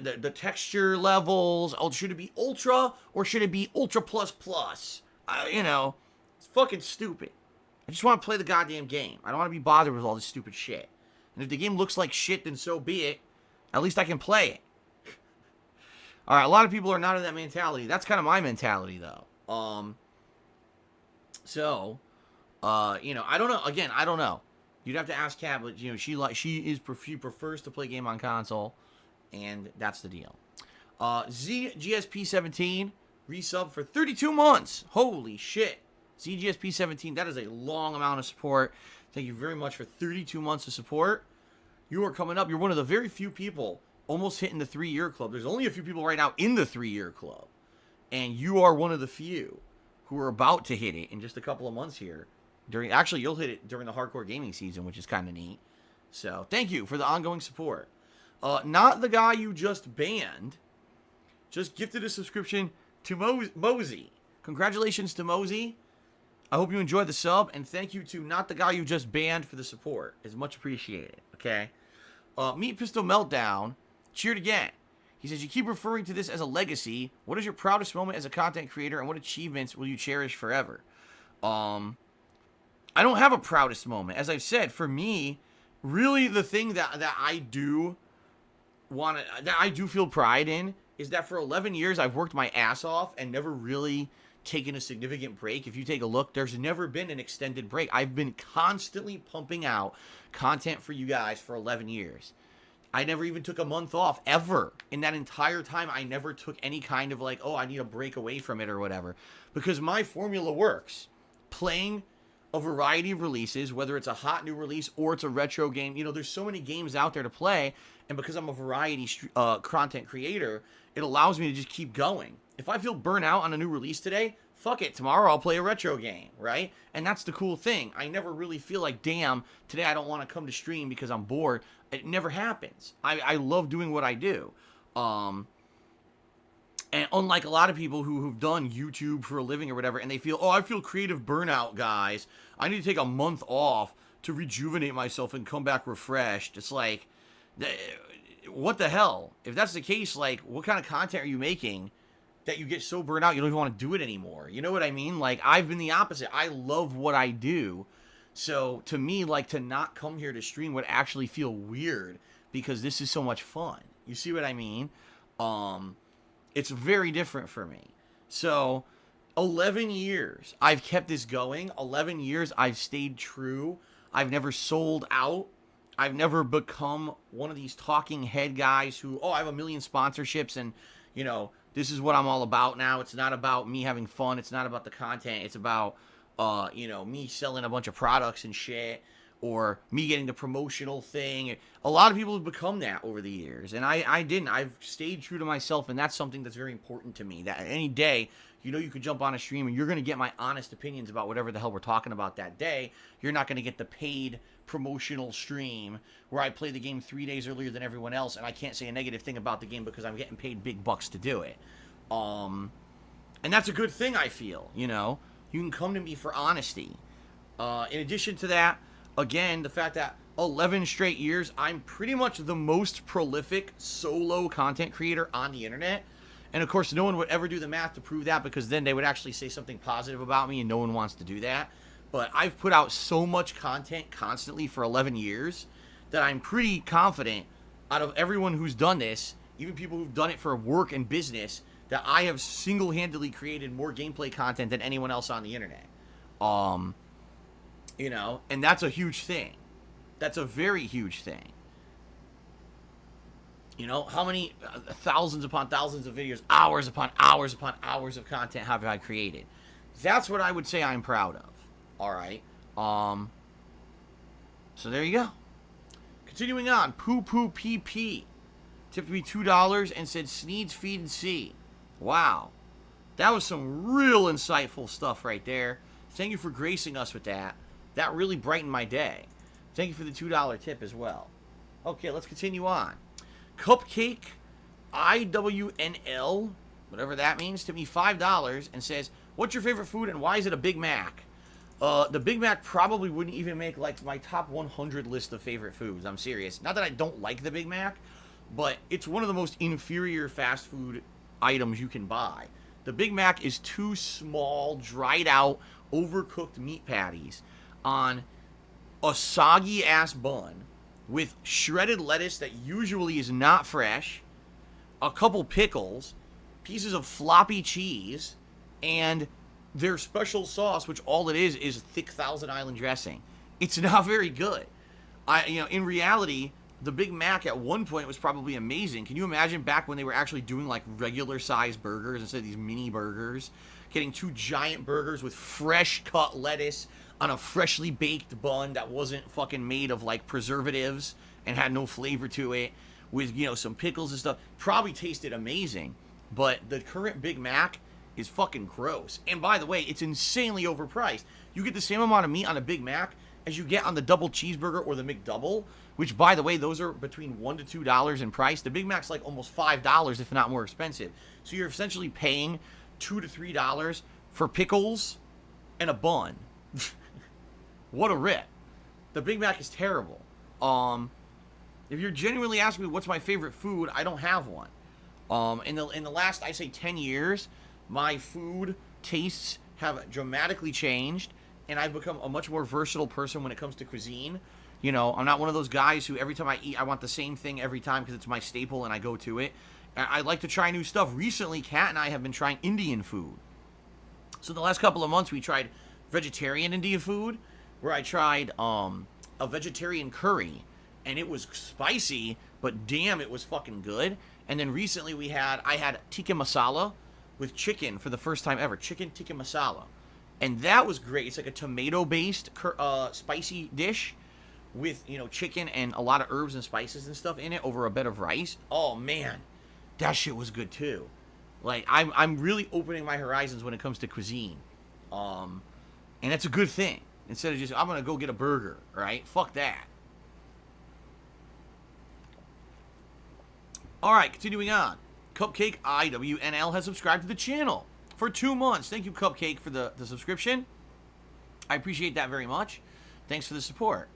Speaker 1: the texture levels. Oh, should it be ultra or should it be ultra plus plus? It's fucking stupid. I just want to play the goddamn game. I don't want to be bothered with all this stupid shit. And if the game looks like shit, then so be it. At least I can play it. Alright, a lot of people are not in that mentality. That's kind of my mentality, though. I don't know. Again, I don't know. You'd have to ask Kat, but, she prefers to play game on console, and that's the deal. ZGSP17, resub for 32 months. Holy shit. ZGSP17, that is a long amount of support. Thank you very much for 32 months of support. You are coming up. You're one of the very few people almost hitting the 3-year club. There's only a few people right now in the 3-year club. and you are one of the few who are about to hit it in just a couple of months here. Actually, you'll hit it during the hardcore gaming season, which is kind of neat. So, thank you for the ongoing support. Not the guy you just banned, just gifted a subscription to Mosey. Congratulations to Mosey. I hope you enjoyed the sub, and thank you to not the guy you just banned for the support. It's much appreciated, okay? Meat Pistol Meltdown cheered again. He says, you keep referring to this as a legacy. What is your proudest moment as a content creator, and what achievements will you cherish forever? I don't have a proudest moment. As I've said, for me, really the thing that I do feel pride in is that for 11 years I've worked my ass off and never really taken a significant break. If you take a look, there's never been an extended break. I've been constantly pumping out content for you guys for 11 years. I never even took a month off, ever. In that entire time, I never took any kind of like, oh, I need a break away from it or whatever. Because my formula works. Playing a variety of releases, whether it's a hot new release or it's a retro game. You know, there's so many games out there to play. And because I'm a variety content creator, it allows me to just keep going. If I feel burnt out on a new release today, fuck it. Tomorrow I'll play a retro game, right? And that's the cool thing. I never really feel like, damn, today I don't want to come to stream because I'm bored. It never happens. I love doing what I do. And unlike a lot of people who've done YouTube for a living or whatever, and they feel, oh, I feel creative burnout, guys. I need to take a month off to rejuvenate myself and come back refreshed. It's like, what the hell? If that's the case, like, what kind of content are you making that you get so burnt out you don't even want to do it anymore? You know what I mean? Like, I've been the opposite. I love what I do. So, to me, like, to not come here to stream would actually feel weird because this is so much fun. You see what I mean? It's very different for me. So, 11 years I've kept this going. 11 years I've stayed true. I've never sold out. I've never become one of these talking head guys who, oh, I have a million sponsorships and, you know, this is what I'm all about now. It's not about me having fun. It's not about the content. It's about, you know, me selling a bunch of products and shit, or me getting the promotional thing. A lot of people have become that over the years, and I didn't. I've stayed true to myself, and that's something that's very important to me. That any day, you know, you could jump on a stream and you're going to get my honest opinions about whatever the hell we're talking about that day. You're not going to get the paid promotional stream where I play the game 3 days earlier than everyone else, and I can't say a negative thing about the game because I'm getting paid big bucks to do it. And that's a good thing, I feel, you know. You can come to me for honesty. In addition to that, again, the fact that 11 straight years, I'm pretty much the most prolific solo content creator on the internet. And of course, no one would ever do the math to prove that because then they would actually say something positive about me and no one wants to do that. But I've put out so much content constantly for 11 years that I'm pretty confident out of everyone who's done this, even people who've done it for work and business, that I have single-handedly created more gameplay content than anyone else on the internet. You know, and that's a huge thing. That's a very huge thing. You know, how many thousands upon thousands of videos, hours upon hours upon hours of content have I created? That's what I would say I'm proud of. All right. So there you go. Continuing on, Poo Poo PP tipped me $2 and said Sneed's Feed and See. Wow. That was some real insightful stuff right there. Thank you for gracing us with that. That really brightened my day. Thank you for the $2 tip as well. Okay, let's continue on. Cupcake IWNL, whatever that means, tipped me $5 and says, what's your favorite food and why is it a Big Mac? The Big Mac probably wouldn't even make like my top 100 list of favorite foods. I'm serious. Not that I don't like the Big Mac, but it's one of the most inferior fast food items you can buy. The Big Mac is two small, dried out, overcooked meat patties on a soggy ass bun with shredded lettuce that usually is not fresh, a couple pickles, pieces of floppy cheese, and their special sauce, which all it is thick Thousand Island dressing. It's not very good. In reality, the Big Mac at one point was probably amazing. Can you imagine back when they were actually doing like regular sized burgers instead of these mini burgers? Getting two giant burgers with fresh cut lettuce on a freshly baked bun that wasn't fucking made of like preservatives and had no flavor to it, with, you know, some pickles and stuff. Probably tasted amazing. But the current Big Mac is fucking gross. And by the way, it's insanely overpriced. You get the same amount of meat on a Big Mac as you get on the double cheeseburger or the McDouble, which, by the way, those are between $1 to $2 in price. The Big Mac's like almost $5, if not more expensive. So you're essentially paying $2 to $3 for pickles and a bun. What a rip. The Big Mac is terrible. If you're genuinely asking me what's my favorite food, I don't have one. In the last, I say, 10 years, my food tastes have dramatically changed, and I've become a much more versatile person when it comes to cuisine. You know, I'm not one of those guys who every time I eat, I want the same thing every time because it's my staple and I go to it. I like to try new stuff. Recently, Kat and I have been trying Indian food. So the last couple of months, we tried vegetarian Indian food, where I tried a vegetarian curry, and it was spicy, but damn, it was fucking good. And then recently I had tikka masala with chicken for the first time ever. Chicken tikka masala. And that was great. It's like a tomato-based spicy dish with, you know, chicken and a lot of herbs and spices and stuff in it over a bed of rice. Oh, man. That shit was good, too. Like, I'm really opening my horizons when it comes to cuisine. And that's a good thing. Instead of just, I'm going to go get a burger, right? Fuck that. All right, continuing on. Cupcake IWNL has subscribed to the channel for 2 months. Thank you, Cupcake, for the subscription. I appreciate that very much. Thanks for the support.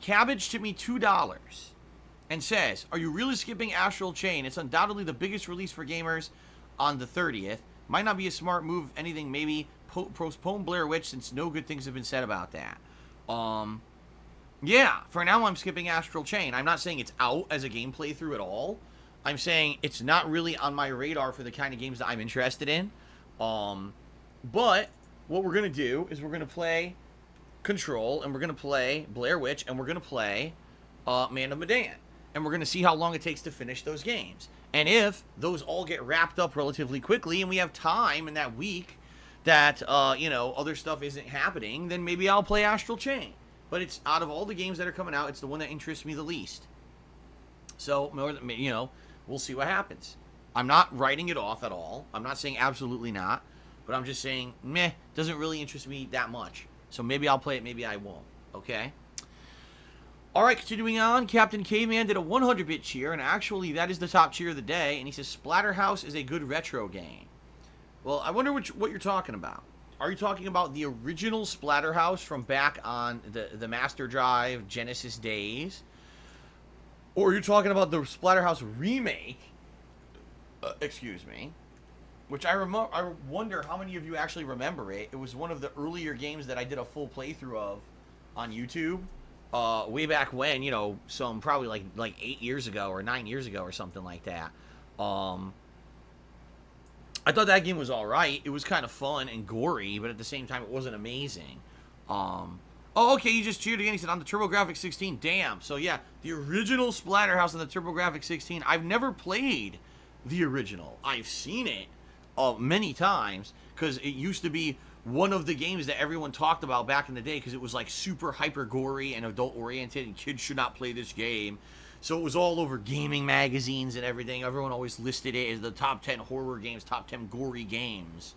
Speaker 1: Cabbage tipped me $2 and says, are you really skipping Astral Chain? It's undoubtedly the biggest release for gamers on the 30th. Might not be a smart move, if anything, maybe postpone Blair Witch since no good things have been said about that. Yeah, for now I'm skipping Astral Chain. I'm not saying it's out as a game playthrough at all. I'm saying it's not really on my radar for the kind of games that I'm interested in. But what we're going to do is we're going to play Control, and we're going to play Blair Witch, and we're going to play Man of Medan. And we're going to see how long it takes to finish those games. And if those all get wrapped up relatively quickly and we have time in that week that, you know, other stuff isn't happening, then maybe I'll play Astral Chain. But it's, out of all the games that are coming out, it's the one that interests me the least. So, you know, we'll see what happens. I'm not writing it off at all. I'm not saying absolutely not. But I'm just saying, meh, doesn't really interest me that much. So maybe I'll play it, maybe I won't. Okay? Alright, continuing on. Captain Caveman did a 100-bit cheer, and actually that is the top cheer of the day. And he says, Splatterhouse is a good retro game. Well, I wonder what you're talking about. Are you talking about the original Splatterhouse from back on the Master Drive Genesis days? Or are you talking about the Splatterhouse remake? Excuse me. Which I wonder how many of you actually remember it. It was one of the earlier games that I did a full playthrough of on YouTube. Way back when, you know, some probably like 8 years ago or 9 years ago or something like that. I thought that game was alright. It was kind of fun and gory, but at the same time, it wasn't amazing. Oh, okay, you just cheered again. He said, on the TurboGrafx 16. Damn. So, yeah, the original Splatterhouse on the TurboGrafx 16. I've never played the original. I've seen it many times, because it used to be one of the games that everyone talked about back in the day, because it was, like, super hyper-gory and adult-oriented, and kids should not play this game. So it was all over gaming magazines and everything. Everyone always listed it as the top 10 horror games, top 10 gory games.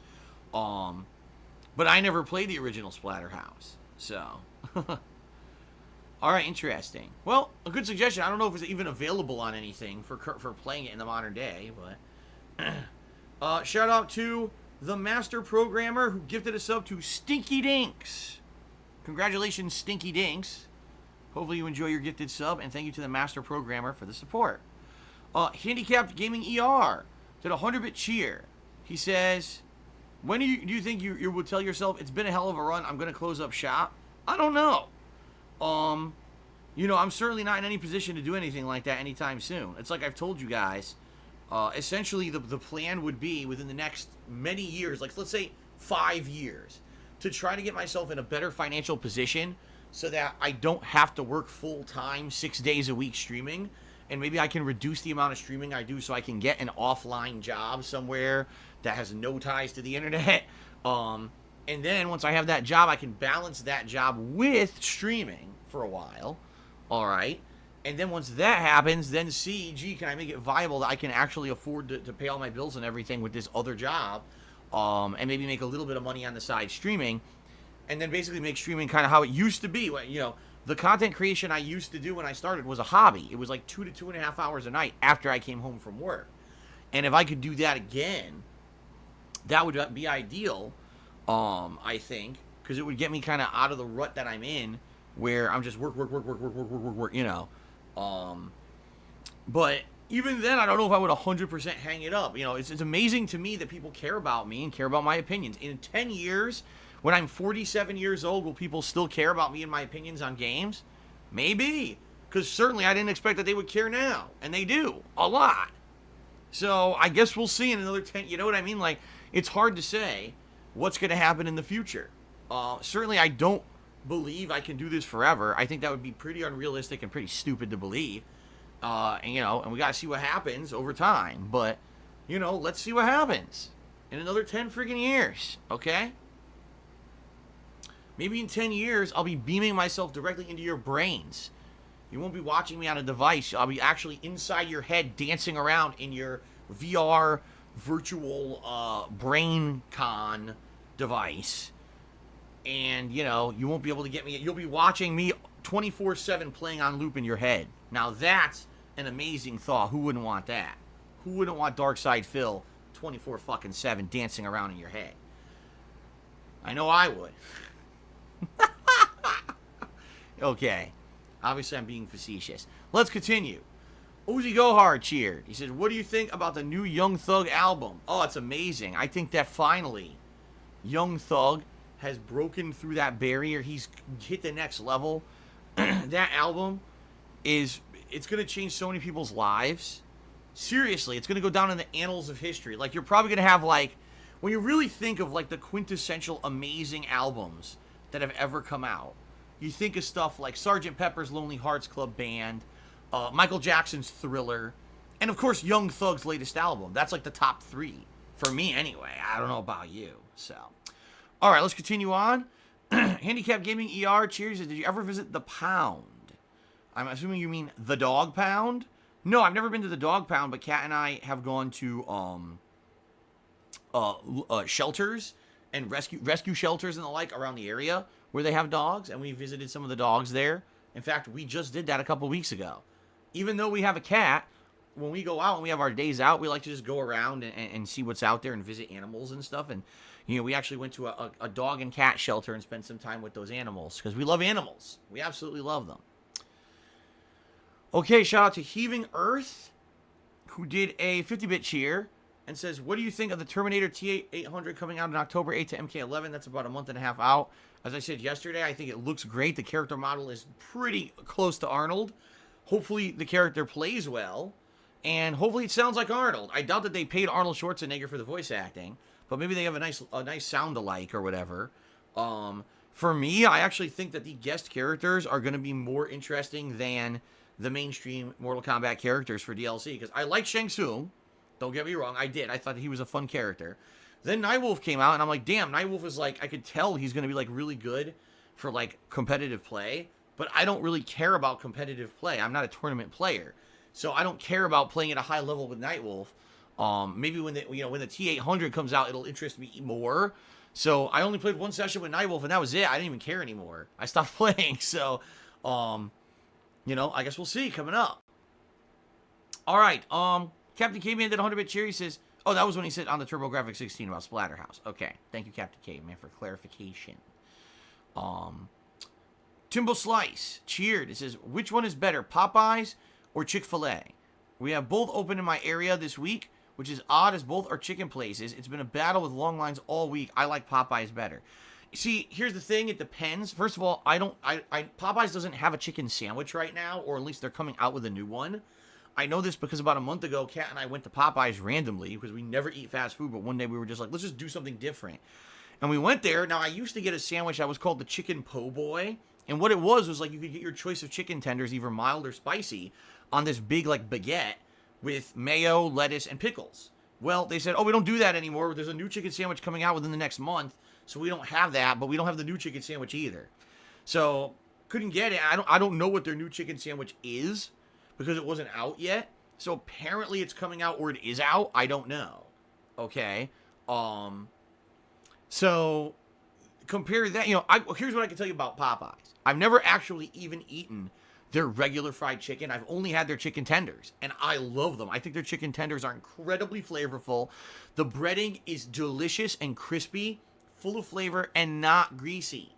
Speaker 1: But I never played the original Splatterhouse. So, all right, interesting. Well, a good suggestion. I don't know if it's even available on anything for playing it in the modern day. But shout out to the master programmer who gifted a sub to Stinky Dinks. Congratulations, Stinky Dinks. Hopefully you enjoy your gifted sub, and thank you to the master programmer for the support. Handicapped Gaming ER did a 100-bit cheer. He says, when do you think you will tell yourself, it's been a hell of a run, I'm going to close up shop? I don't know. You know, I'm certainly not in any position to do anything like that anytime soon. It's like I've told you guys, essentially the plan would be within the next many years, like let's say 5 years, to try to get myself in a better financial position so that I don't have to work full-time 6 days a week streaming, and maybe I can reduce the amount of streaming I do so I can get an offline job somewhere that has no ties to the internet. And then once I have that job, I can balance that job with streaming for a while. All right. And then once that happens, then see, gee, can I make it viable that I can actually afford to pay all my bills and everything with this other job? and maybe make a little bit of money on the side streaming, and then basically make streaming kind of how it used to be. The content creation I used to do when I started was a hobby. It was like 2 to 2.5 hours a night after I came home from work. And if I could do that again, that would be ideal, I think, because it would get me kind of out of the rut that I'm in, where I'm just work, But even then, I don't know if I would 100% hang it up. It's amazing to me that people care about me and care about my opinions. In 10 years, when I'm 47 years old, will people still care about me and my opinions on games? Maybe. Because certainly I didn't expect that they would care now. And they do. A lot. So I guess we'll see in another 10. You know what I mean? Like, it's hard to say what's going to happen in the future. Certainly I don't believe I can do this forever. I think that would be pretty unrealistic and pretty stupid to believe. And we got to see what happens over time. But, let's see what happens in another 10 freaking years. Okay? Maybe in 10 years, I'll be beaming myself directly into your brains. You won't be watching me on a device. I'll be actually inside your head dancing around in your VR virtual brain con device. And, you won't be able to get me. You'll be watching me 24/7 playing on loop in your head. Now, that's an amazing thought. Who wouldn't want that? Who wouldn't want Darkside Phil 24/7 dancing around in your head? I know I would. Okay. Obviously, I'm being facetious. Let's continue. Uzi Gohar cheered. He said, what do you think about the new Young Thug album? Oh, it's amazing. I think that finally Young Thug has broken through that barrier. He's hit the next level. That album it's going to change so many people's lives. Seriously, it's going to go down in the annals of history. Like, you're probably going to have, like, when you really think of, like, the quintessential amazing albums that have ever come out, you think of stuff like Sgt. Pepper's Lonely Hearts Club Band, Michael Jackson's Thriller, and, of course, Young Thug's latest album. That's, like, the top 3. For me, anyway. I don't know about you. So, all right, let's continue on. Handicap Gaming ER cheers. Did you ever visit the Pound? I'm assuming you mean the Dog Pound? No, I've never been to the Dog Pound, but Kat and I have gone to shelters and rescue shelters and the like around the area where they have dogs, and we visited some of the dogs there. In fact, we just did that a couple weeks ago. Even though we have a cat, when we go out and we have our days out, we like to just go around and see what's out there and visit animals and stuff. And, we actually went to a dog and cat shelter and spent some time with those animals because we love animals. We absolutely love them. Okay, shout out to Heaving Earth, who did a 50-bit cheer and says, what do you think of the Terminator T800 coming out on October 8th to MK11? That's about a month and a half out. As I said yesterday, I think it looks great. The character model is pretty close to Arnold. Hopefully the character plays well, and hopefully it sounds like Arnold. I doubt that they paid Arnold Schwarzenegger for the voice acting, but maybe they have a nice sound alike or whatever. For me, I actually think that the guest characters are going to be more interesting than the mainstream Mortal Kombat characters for DLC, because I like Shang Tsung. Don't get me wrong, I did. I thought he was a fun character. Then Nightwolf came out, and I'm like, damn, Nightwolf is like, I could tell he's going to be like really good for like competitive play, but I don't really care about competitive play. I'm not a tournament player, so I don't care about playing at a high level with Nightwolf. Maybe when the T800 comes out, it'll interest me more. So I only played one session with Nightwolf, and that was it. I didn't even care anymore. I stopped playing. So, I guess we'll see coming up. All right. Captain Caveman did 100-bit cheer. He says, oh, that was when he said on the TurboGrafx 16 about Splatterhouse. Okay. Thank you, Captain Caveman, for clarification. Timbo Slice cheered. It says, which one is better, Popeyes or Chick-fil-A? We have both open in my area this week, which is odd as both are chicken places. It's been a battle with long lines all week. I like Popeyes better. See, here's the thing. It depends. First of all, Popeyes doesn't have a chicken sandwich right now, or at least they're coming out with a new one. I know this because about a month ago, Kat and I went to Popeyes randomly because we never eat fast food, but one day we were just like, let's just do something different. And we went there. Now, I used to get a sandwich that was called the Chicken Po' Boy. And what it was like you could get your choice of chicken tenders, either mild or spicy, on this big, like, baguette with mayo, lettuce, and pickles. Well, they said, oh, we don't do that anymore. There's a new chicken sandwich coming out within the next month, so we don't have that, but we don't have the new chicken sandwich either. So, couldn't get it. I don't know what their new chicken sandwich is because it wasn't out yet. So, apparently it's coming out or it is out. I don't know. Okay. So compare that, here's what I can tell you about Popeyes. I've never actually even eaten their regular fried chicken. I've only had their chicken tenders, and I love them. I think their chicken tenders are incredibly flavorful. The breading is delicious and crispy, full of flavor, and not greasy.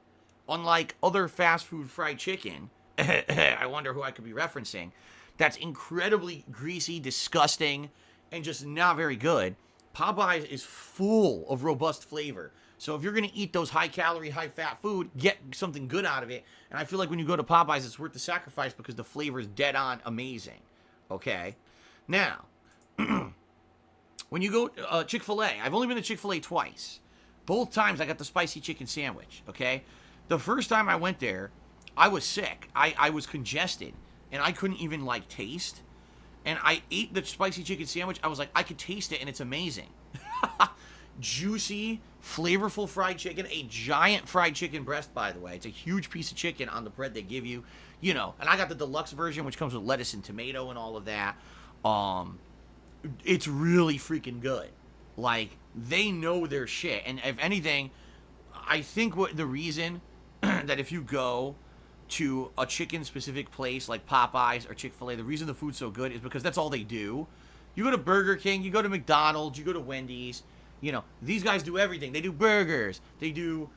Speaker 1: Unlike other fast food fried chicken, I wonder who I could be referencing, that's incredibly greasy, disgusting, and just not very good. Popeyes is full of robust flavor. So if you're going to eat those high-calorie, high-fat food, get something good out of it. And I feel like when you go to Popeyes, it's worth the sacrifice because the flavor is dead-on amazing. Okay? Now, when you go Chick-fil-A, I've only been to Chick-fil-A twice. Both times I got the spicy chicken sandwich, okay? The first time I went there, I was sick. I was congested, and I couldn't even, taste. And I ate the spicy chicken sandwich. I was like, I could taste it, and it's amazing. Juicy, flavorful fried chicken. A giant fried chicken breast, by the way. It's a huge piece of chicken on the bread they give you. And I got the deluxe version, which comes with lettuce and tomato and all of that. It's really freaking good. They know their shit. And if anything, I think the reason that if you go to a chicken-specific place like Popeyes or Chick-fil-A, the reason the food's so good is because that's all they do. You go to Burger King, you go to McDonald's, you go to Wendy's, these guys do everything. They do burgers, they do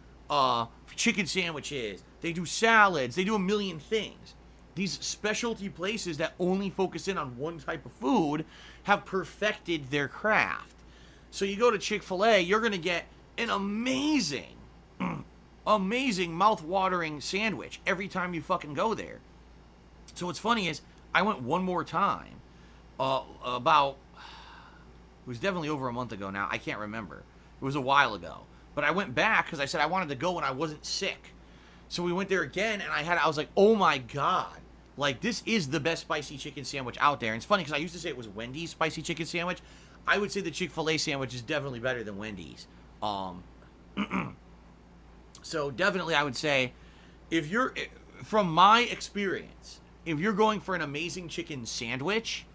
Speaker 1: chicken sandwiches, they do salads, they do a million things. These specialty places that only focus in on one type of food have perfected their craft. So you go to Chick-fil-A, you're going to get an amazing, mouth-watering sandwich every time you fucking go there. So what's funny is, I went one more time, it was definitely over a month ago now, I can't remember. It was a while ago. But I went back because I said I wanted to go when I wasn't sick. So we went there again, and I was like, oh my god. This is the best spicy chicken sandwich out there. And it's funny because I used to say it was Wendy's spicy chicken sandwich. I would say the Chick-fil-A sandwich is definitely better than Wendy's. So definitely I would say, from my experience, if you're going for an amazing chicken sandwich,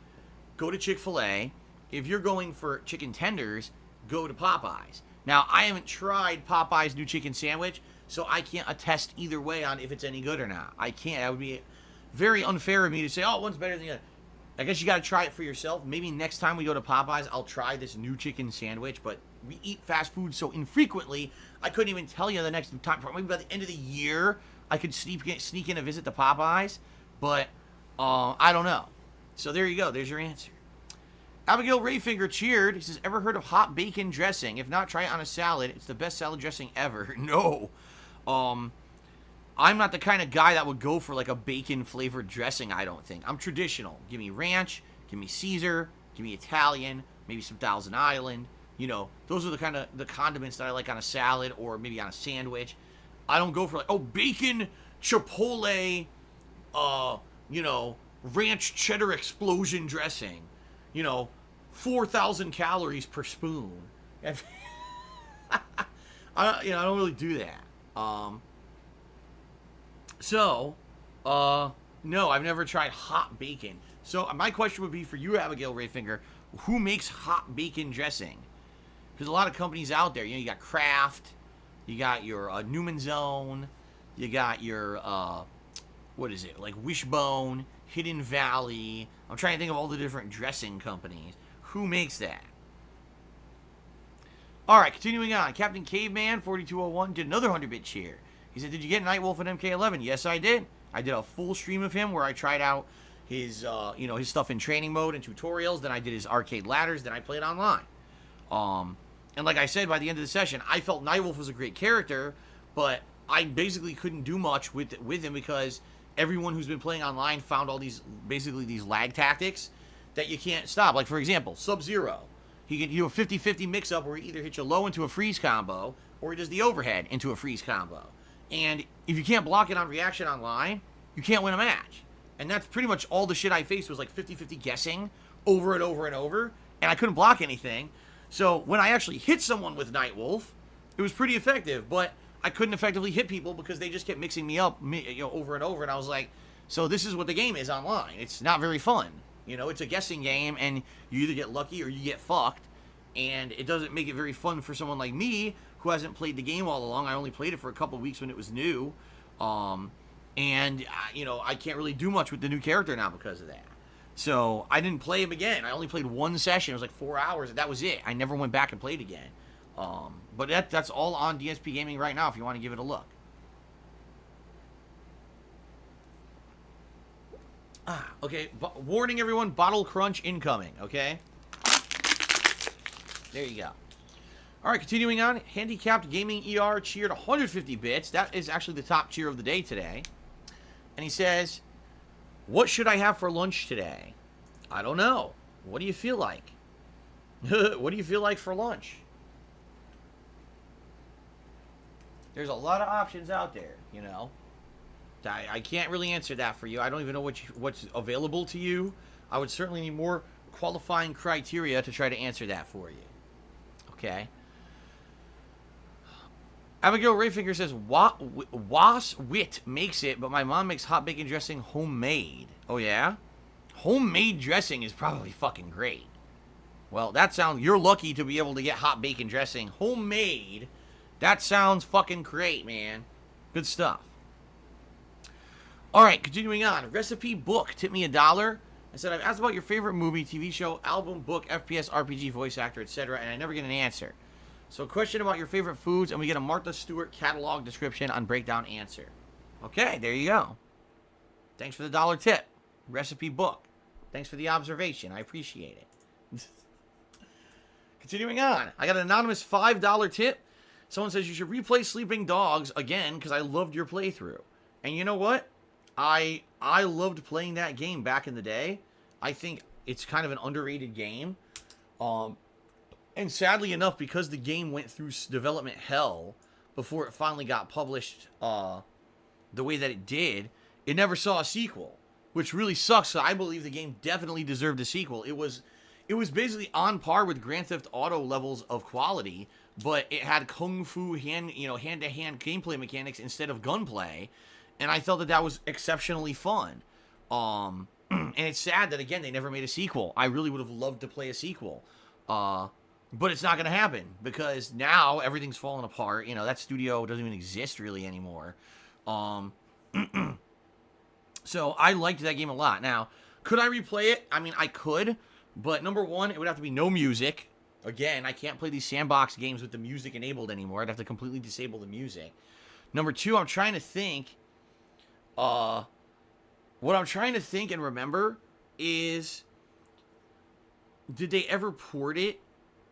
Speaker 1: go to Chick-fil-A. If you're going for chicken tenders, go to Popeyes. Now, I haven't tried Popeyes' new chicken sandwich, so I can't attest either way on if it's any good or not. I can't. That would be very unfair of me to say, oh, one's better than the other. I guess you got to try it for yourself. Maybe next time we go to Popeyes, I'll try this new chicken sandwich, but we eat fast food so infrequently, I couldn't even tell you the next time. Maybe by the end of the year, I could sneak in a visit to Popeyes, but I don't know. So there you go. There's your answer. Abigail Rayfinger cheered. He says, ever heard of hot bacon dressing? If not, try it on a salad. It's the best salad dressing ever. No. I'm not the kind of guy that would go for a bacon flavored dressing, I don't think. I'm traditional. Give me ranch, give me Caesar, give me Italian, maybe some Thousand Island. Those are the condiments that I like on a salad or maybe on a sandwich. I don't go for bacon, chipotle, ranch cheddar explosion dressing. 4,000 calories per spoon. I don't really do that. No, I've never tried hot bacon. So my question would be for you, Abigail Rayfinger, who makes hot bacon dressing? There's a lot of companies out there. You got Kraft, you got your Newman's Own, you got your, Wishbone, Hidden Valley. I'm trying to think of all the different dressing companies. Who makes that? Alright, continuing on. Captain Caveman, 4201, did another 100-bit cheer. He said, did you get Nightwolf and MK11? Yes, I did. I did a full stream of him where I tried out his, his stuff in training mode and tutorials. Then I did his arcade ladders. Then I played online. And like I said, by the end of the session, I felt Nightwolf was a great character, but I basically couldn't do much with him because everyone who's been playing online found all these lag tactics that you can't stop. Like, for example, Sub-Zero. He can do a 50-50 mix-up where he either hits you low into a freeze combo or he does the overhead into a freeze combo. And if you can't block it on reaction online, you can't win a match. And that's pretty much all the shit I faced was 50-50 guessing over and over and over, and I couldn't block anything. So when I actually hit someone with Nightwolf, it was pretty effective, but I couldn't effectively hit people because they just kept mixing me up over and over, and I was like, so this is what the game is online. It's not very fun. It's a guessing game, and you either get lucky or you get fucked. And it doesn't make it very fun for someone like me who hasn't played the game all along. I only played it for a couple of weeks when it was new. I can't really do much with the new character now because of that. So I didn't play him again. I only played one session. It was like 4 hours. That was it. I never went back and played again. But that's all on DSPGaming right now if you want to give it a look. Okay. Warning everyone, bottle crunch incoming, okay? There you go. All right, continuing on. Handicapped Gaming ER cheered 150 bits. That is actually the top cheer of the day today. And he says, what should I have for lunch today? I don't know. What do you feel like? What do you feel like for lunch? There's a lot of options out there, you know. I can't really answer that for you. I don't even know what's available to you. I would certainly need more qualifying criteria to try to answer that for you. Okay. Abigail Rayfinger says, Was Wit makes it, but my mom makes hot bacon dressing homemade. Oh, yeah? Homemade dressing is probably fucking great. Well, you're lucky to be able to get hot bacon dressing homemade. That sounds fucking great, man. Good stuff. All right, continuing on. Recipe book. Tip me $1. I said, I've asked about your favorite movie, TV show, album, book, FPS, RPG, voice actor, etc., and I never get an answer. So, question about your favorite foods, and we get a Martha Stewart catalog description on breakdown answer. Okay, there you go. Thanks for the $1 tip. Recipe book. Thanks for the observation. I appreciate it. Continuing on. I got an anonymous $5 tip. Someone says you should replay Sleeping Dogs again because I loved your playthrough. And you know what? I loved playing that game back in the day. I think it's kind of an underrated game. And sadly enough, because the game went through development hell before it finally got published the way that it did, it never saw a sequel, which really sucks. So I believe the game definitely deserved a sequel. It was basically on par with Grand Theft Auto levels of quality, but it had kung fu hand-to-hand gameplay mechanics instead of gunplay. And I felt that was exceptionally fun. And it's sad that, again, they never made a sequel. I really would have loved to play a sequel. But it's not going to happen because now everything's falling apart. You know, that studio doesn't even exist really anymore. So I liked that game a lot. Now, could I replay it? I mean, I could. But number one, it would have to be no music. Again, I can't play these sandbox games with the music enabled anymore. I'd have to completely disable the music. Number two, I'm trying to think... what I'm trying to think and remember is, did they ever port it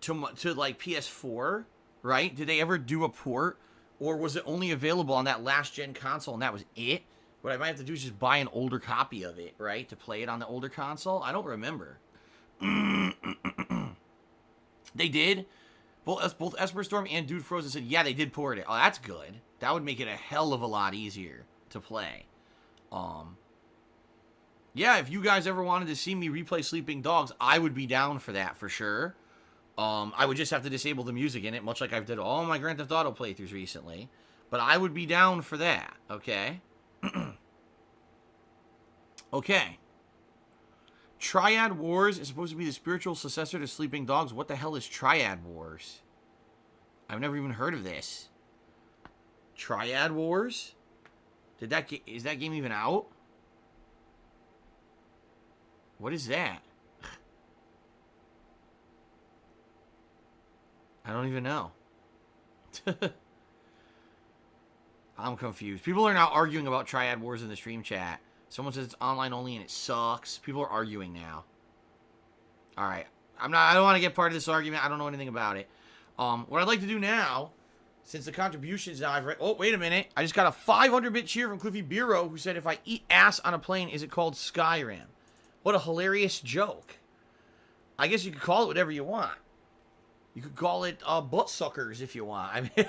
Speaker 1: to like PS4, right? Did they ever do a port, or was it only available on that last gen console and that was it? What I might have to do is just buy an older copy of it, right, to play it on the older console. I don't remember. They did. Both Esper Storm and Dude Frozen said, yeah, they did port it. Oh, that's good. That would make it a hell of a lot easier to play. Yeah, if you guys ever wanted to see me replay Sleeping Dogs, I would be down for that for sure. I would just have to disable the music in it, much like I've did all my Grand Theft Auto playthroughs recently. But I would be down for that, okay? Okay. Triad Wars is supposed to be the spiritual successor to Sleeping Dogs. What the hell is Triad Wars? I've never even heard of this. Triad Wars? Is that game even out? What is that? I don't even know. I'm confused. People are now arguing about Triad Wars in the stream chat. Someone says it's online only and it sucks. People are arguing now. Alright. I don't want to get part of this argument. I don't know anything about it. What I'd like to do now, since the contributions now I've read... Oh, wait a minute. I just got a 500-bit cheer from Cliffy Bureau, who said, if I eat ass on a plane, is it called Skyrim? What a hilarious joke. I guess you could call it whatever you want. You could call it butt suckers if you want. I mean,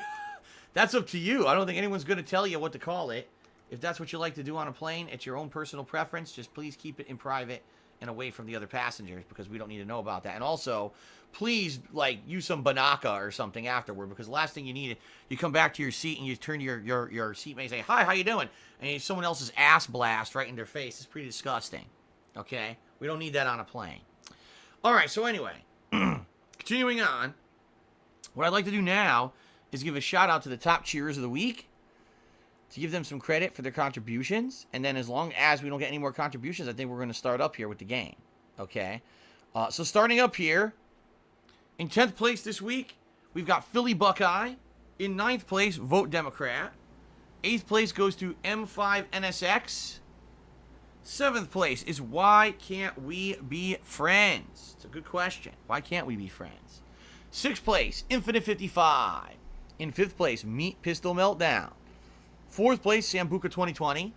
Speaker 1: that's up to you. I don't think anyone's going to tell you what to call it. If that's what you like to do on a plane, it's your own personal preference. Just please keep it in private and away from the other passengers because we don't need to know about that. And also, please, like, use some Banaka or something afterward because the last thing you need, you come back to your seat and you turn to your seatmate and say, hi, how you doing? And someone else's ass blast right in their face. It's pretty disgusting. Okay? We don't need that on a plane. All right, so anyway. continuing on, what I'd like to do now is give a shout out to the top cheerers of the week, to give them some credit for their contributions. And then as long as we don't get any more contributions, I think we're going to start up here with the game. Okay? So starting up here, in 10th place this week, we've got Philly Buckeye. In 9th place, Vote Democrat. 8th place goes to M5NSX. 7th place is Why Can't We Be Friends? It's a good question. Why can't we be friends? 6th place, Infinite 55. In 5th place, Meat Pistol Meltdown. 4th place, Sambuca 2020.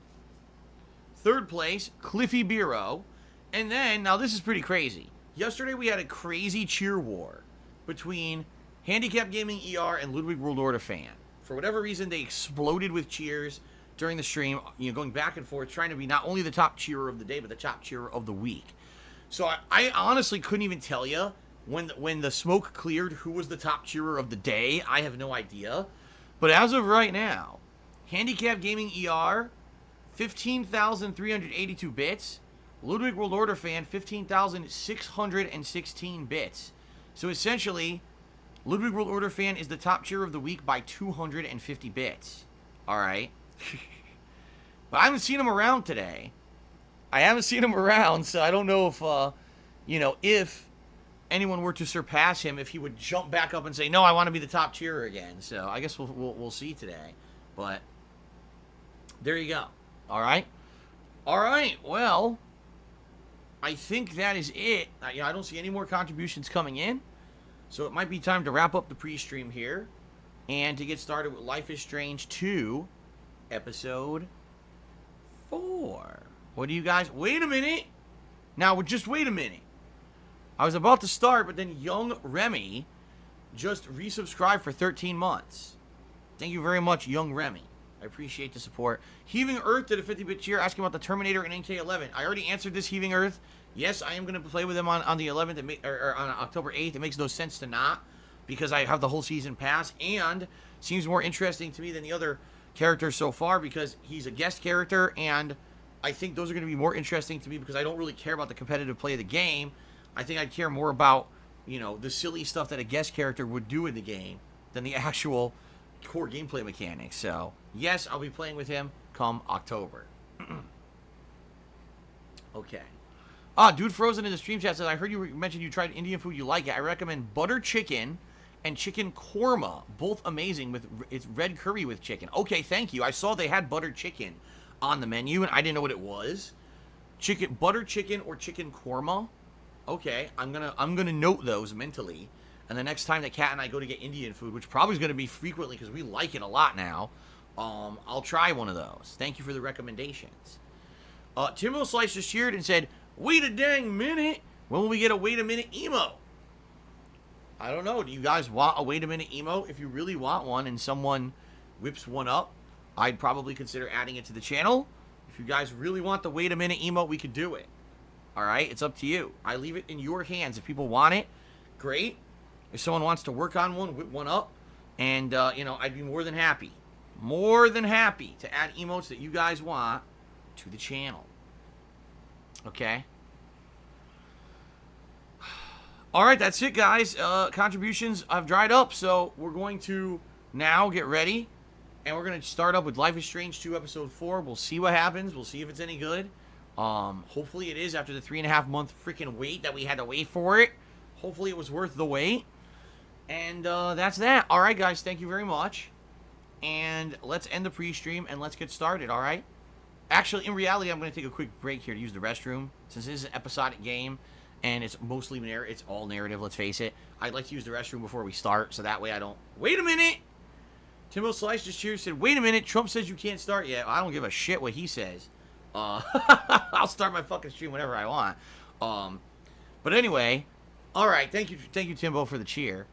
Speaker 1: 3rd place, Cliffy Bureau. And then, now this is pretty crazy. Yesterday we had a crazy cheer war between Handicap Gaming ER and Ludwig World Order Fan. For whatever reason, they exploded with cheers during the stream, going back and forth, trying to be not only the top cheerer of the day, but the top cheerer of the week. So I honestly couldn't even tell you when the smoke cleared who was the top cheerer of the day. I have no idea. But as of right now, Handicap Gaming ER, 15,382 bits. Ludwig World Order Fan, 15,616 bits. So essentially, Ludwig World Order Fan is the top cheerer of the week by 250 bits. Alright? But I haven't seen him around today. I haven't seen him around, so I don't know if, if anyone were to surpass him, if he would jump back up and say, no, I want to be the top cheerer again. So I guess we'll see today. But there you go. Alright? Alright, well, I think that is it. I don't see any more contributions coming in. So it might be time to wrap up the pre-stream here. And to get started with Life is Strange 2, Episode 4. What do you guys... Wait a minute! Now, just wait a minute. I was about to start, but then Young Remy just resubscribed for 13 months. Thank you very much, Young Remy. I appreciate the support. Heaving Earth did a 50-bit cheer asking about the Terminator and NK11. I already answered this, Heaving Earth. Yes, I am going to play with them on the 11th, or on October 8th. It makes no sense to not, because I have the whole season pass, and seems more interesting to me than the other characters so far, because he's a guest character, and I think those are going to be more interesting to me, because I don't really care about the competitive play of the game. I think I'd care more about, the silly stuff that a guest character would do in the game, than the actual core gameplay mechanics. So, yes, I'll be playing with him come October. Okay. Dude Frozen in the stream chat says, I heard you mentioned you tried Indian food, you like it. I recommend butter chicken and chicken korma. Both amazing with it's red curry with chicken. Okay, thank you. I saw they had butter chicken on the menu, and I didn't know what it was. Butter chicken or chicken korma. Okay, I'm gonna note those mentally. And the next time that Kat and I go to get Indian food, which probably is going to be frequently because we like it a lot now, I'll try one of those. Thank you for the recommendations. Timo Slice just cheered and said, wait a dang minute. When will we get a wait a minute emo? I don't know. Do you guys want a wait a minute emo? If you really want one and someone whips one up, I'd probably consider adding it to the channel. If you guys really want the wait a minute emo, we could do it. Alright? It's up to you. I leave it in your hands. If people want it, great. If someone wants to work on one, whip one up. And, I'd be more than happy. More than happy to add emotes that you guys want to the channel. Okay? Alright, that's it, guys. Contributions have dried up, so we're going to now get ready. And we're going to start up with Life is Strange 2 Episode 4. We'll see what happens. We'll see if it's any good. Hopefully it is after the 3.5-month freaking wait that we had to wait for it. Hopefully it was worth the wait. And that's that. Alright, guys, thank you very much. And let's end the pre-stream and let's get started, alright? Actually, in reality, I'm going to take a quick break here to use the restroom. Since this is an episodic game, and it's mostly it's all narrative, let's face it. I'd like to use the restroom before we start, so that way I don't... Wait a minute! Timbo Slice just cheers said, wait a minute, Trump says you can't start yet. I don't give a shit what he says. I'll start my fucking stream whenever I want. But anyway, alright, thank you, Timbo, for the cheer.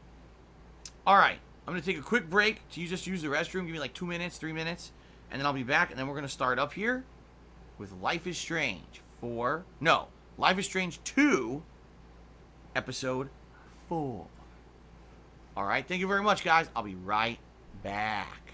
Speaker 1: Alright, I'm going to take a quick break to just use the restroom. Give me like 2 minutes, 3 minutes. And then I'll be back, and then we're going to start up here with Life is Strange 4. No, Life is Strange 2, Episode 4. Alright, thank you very much, guys. I'll be right back.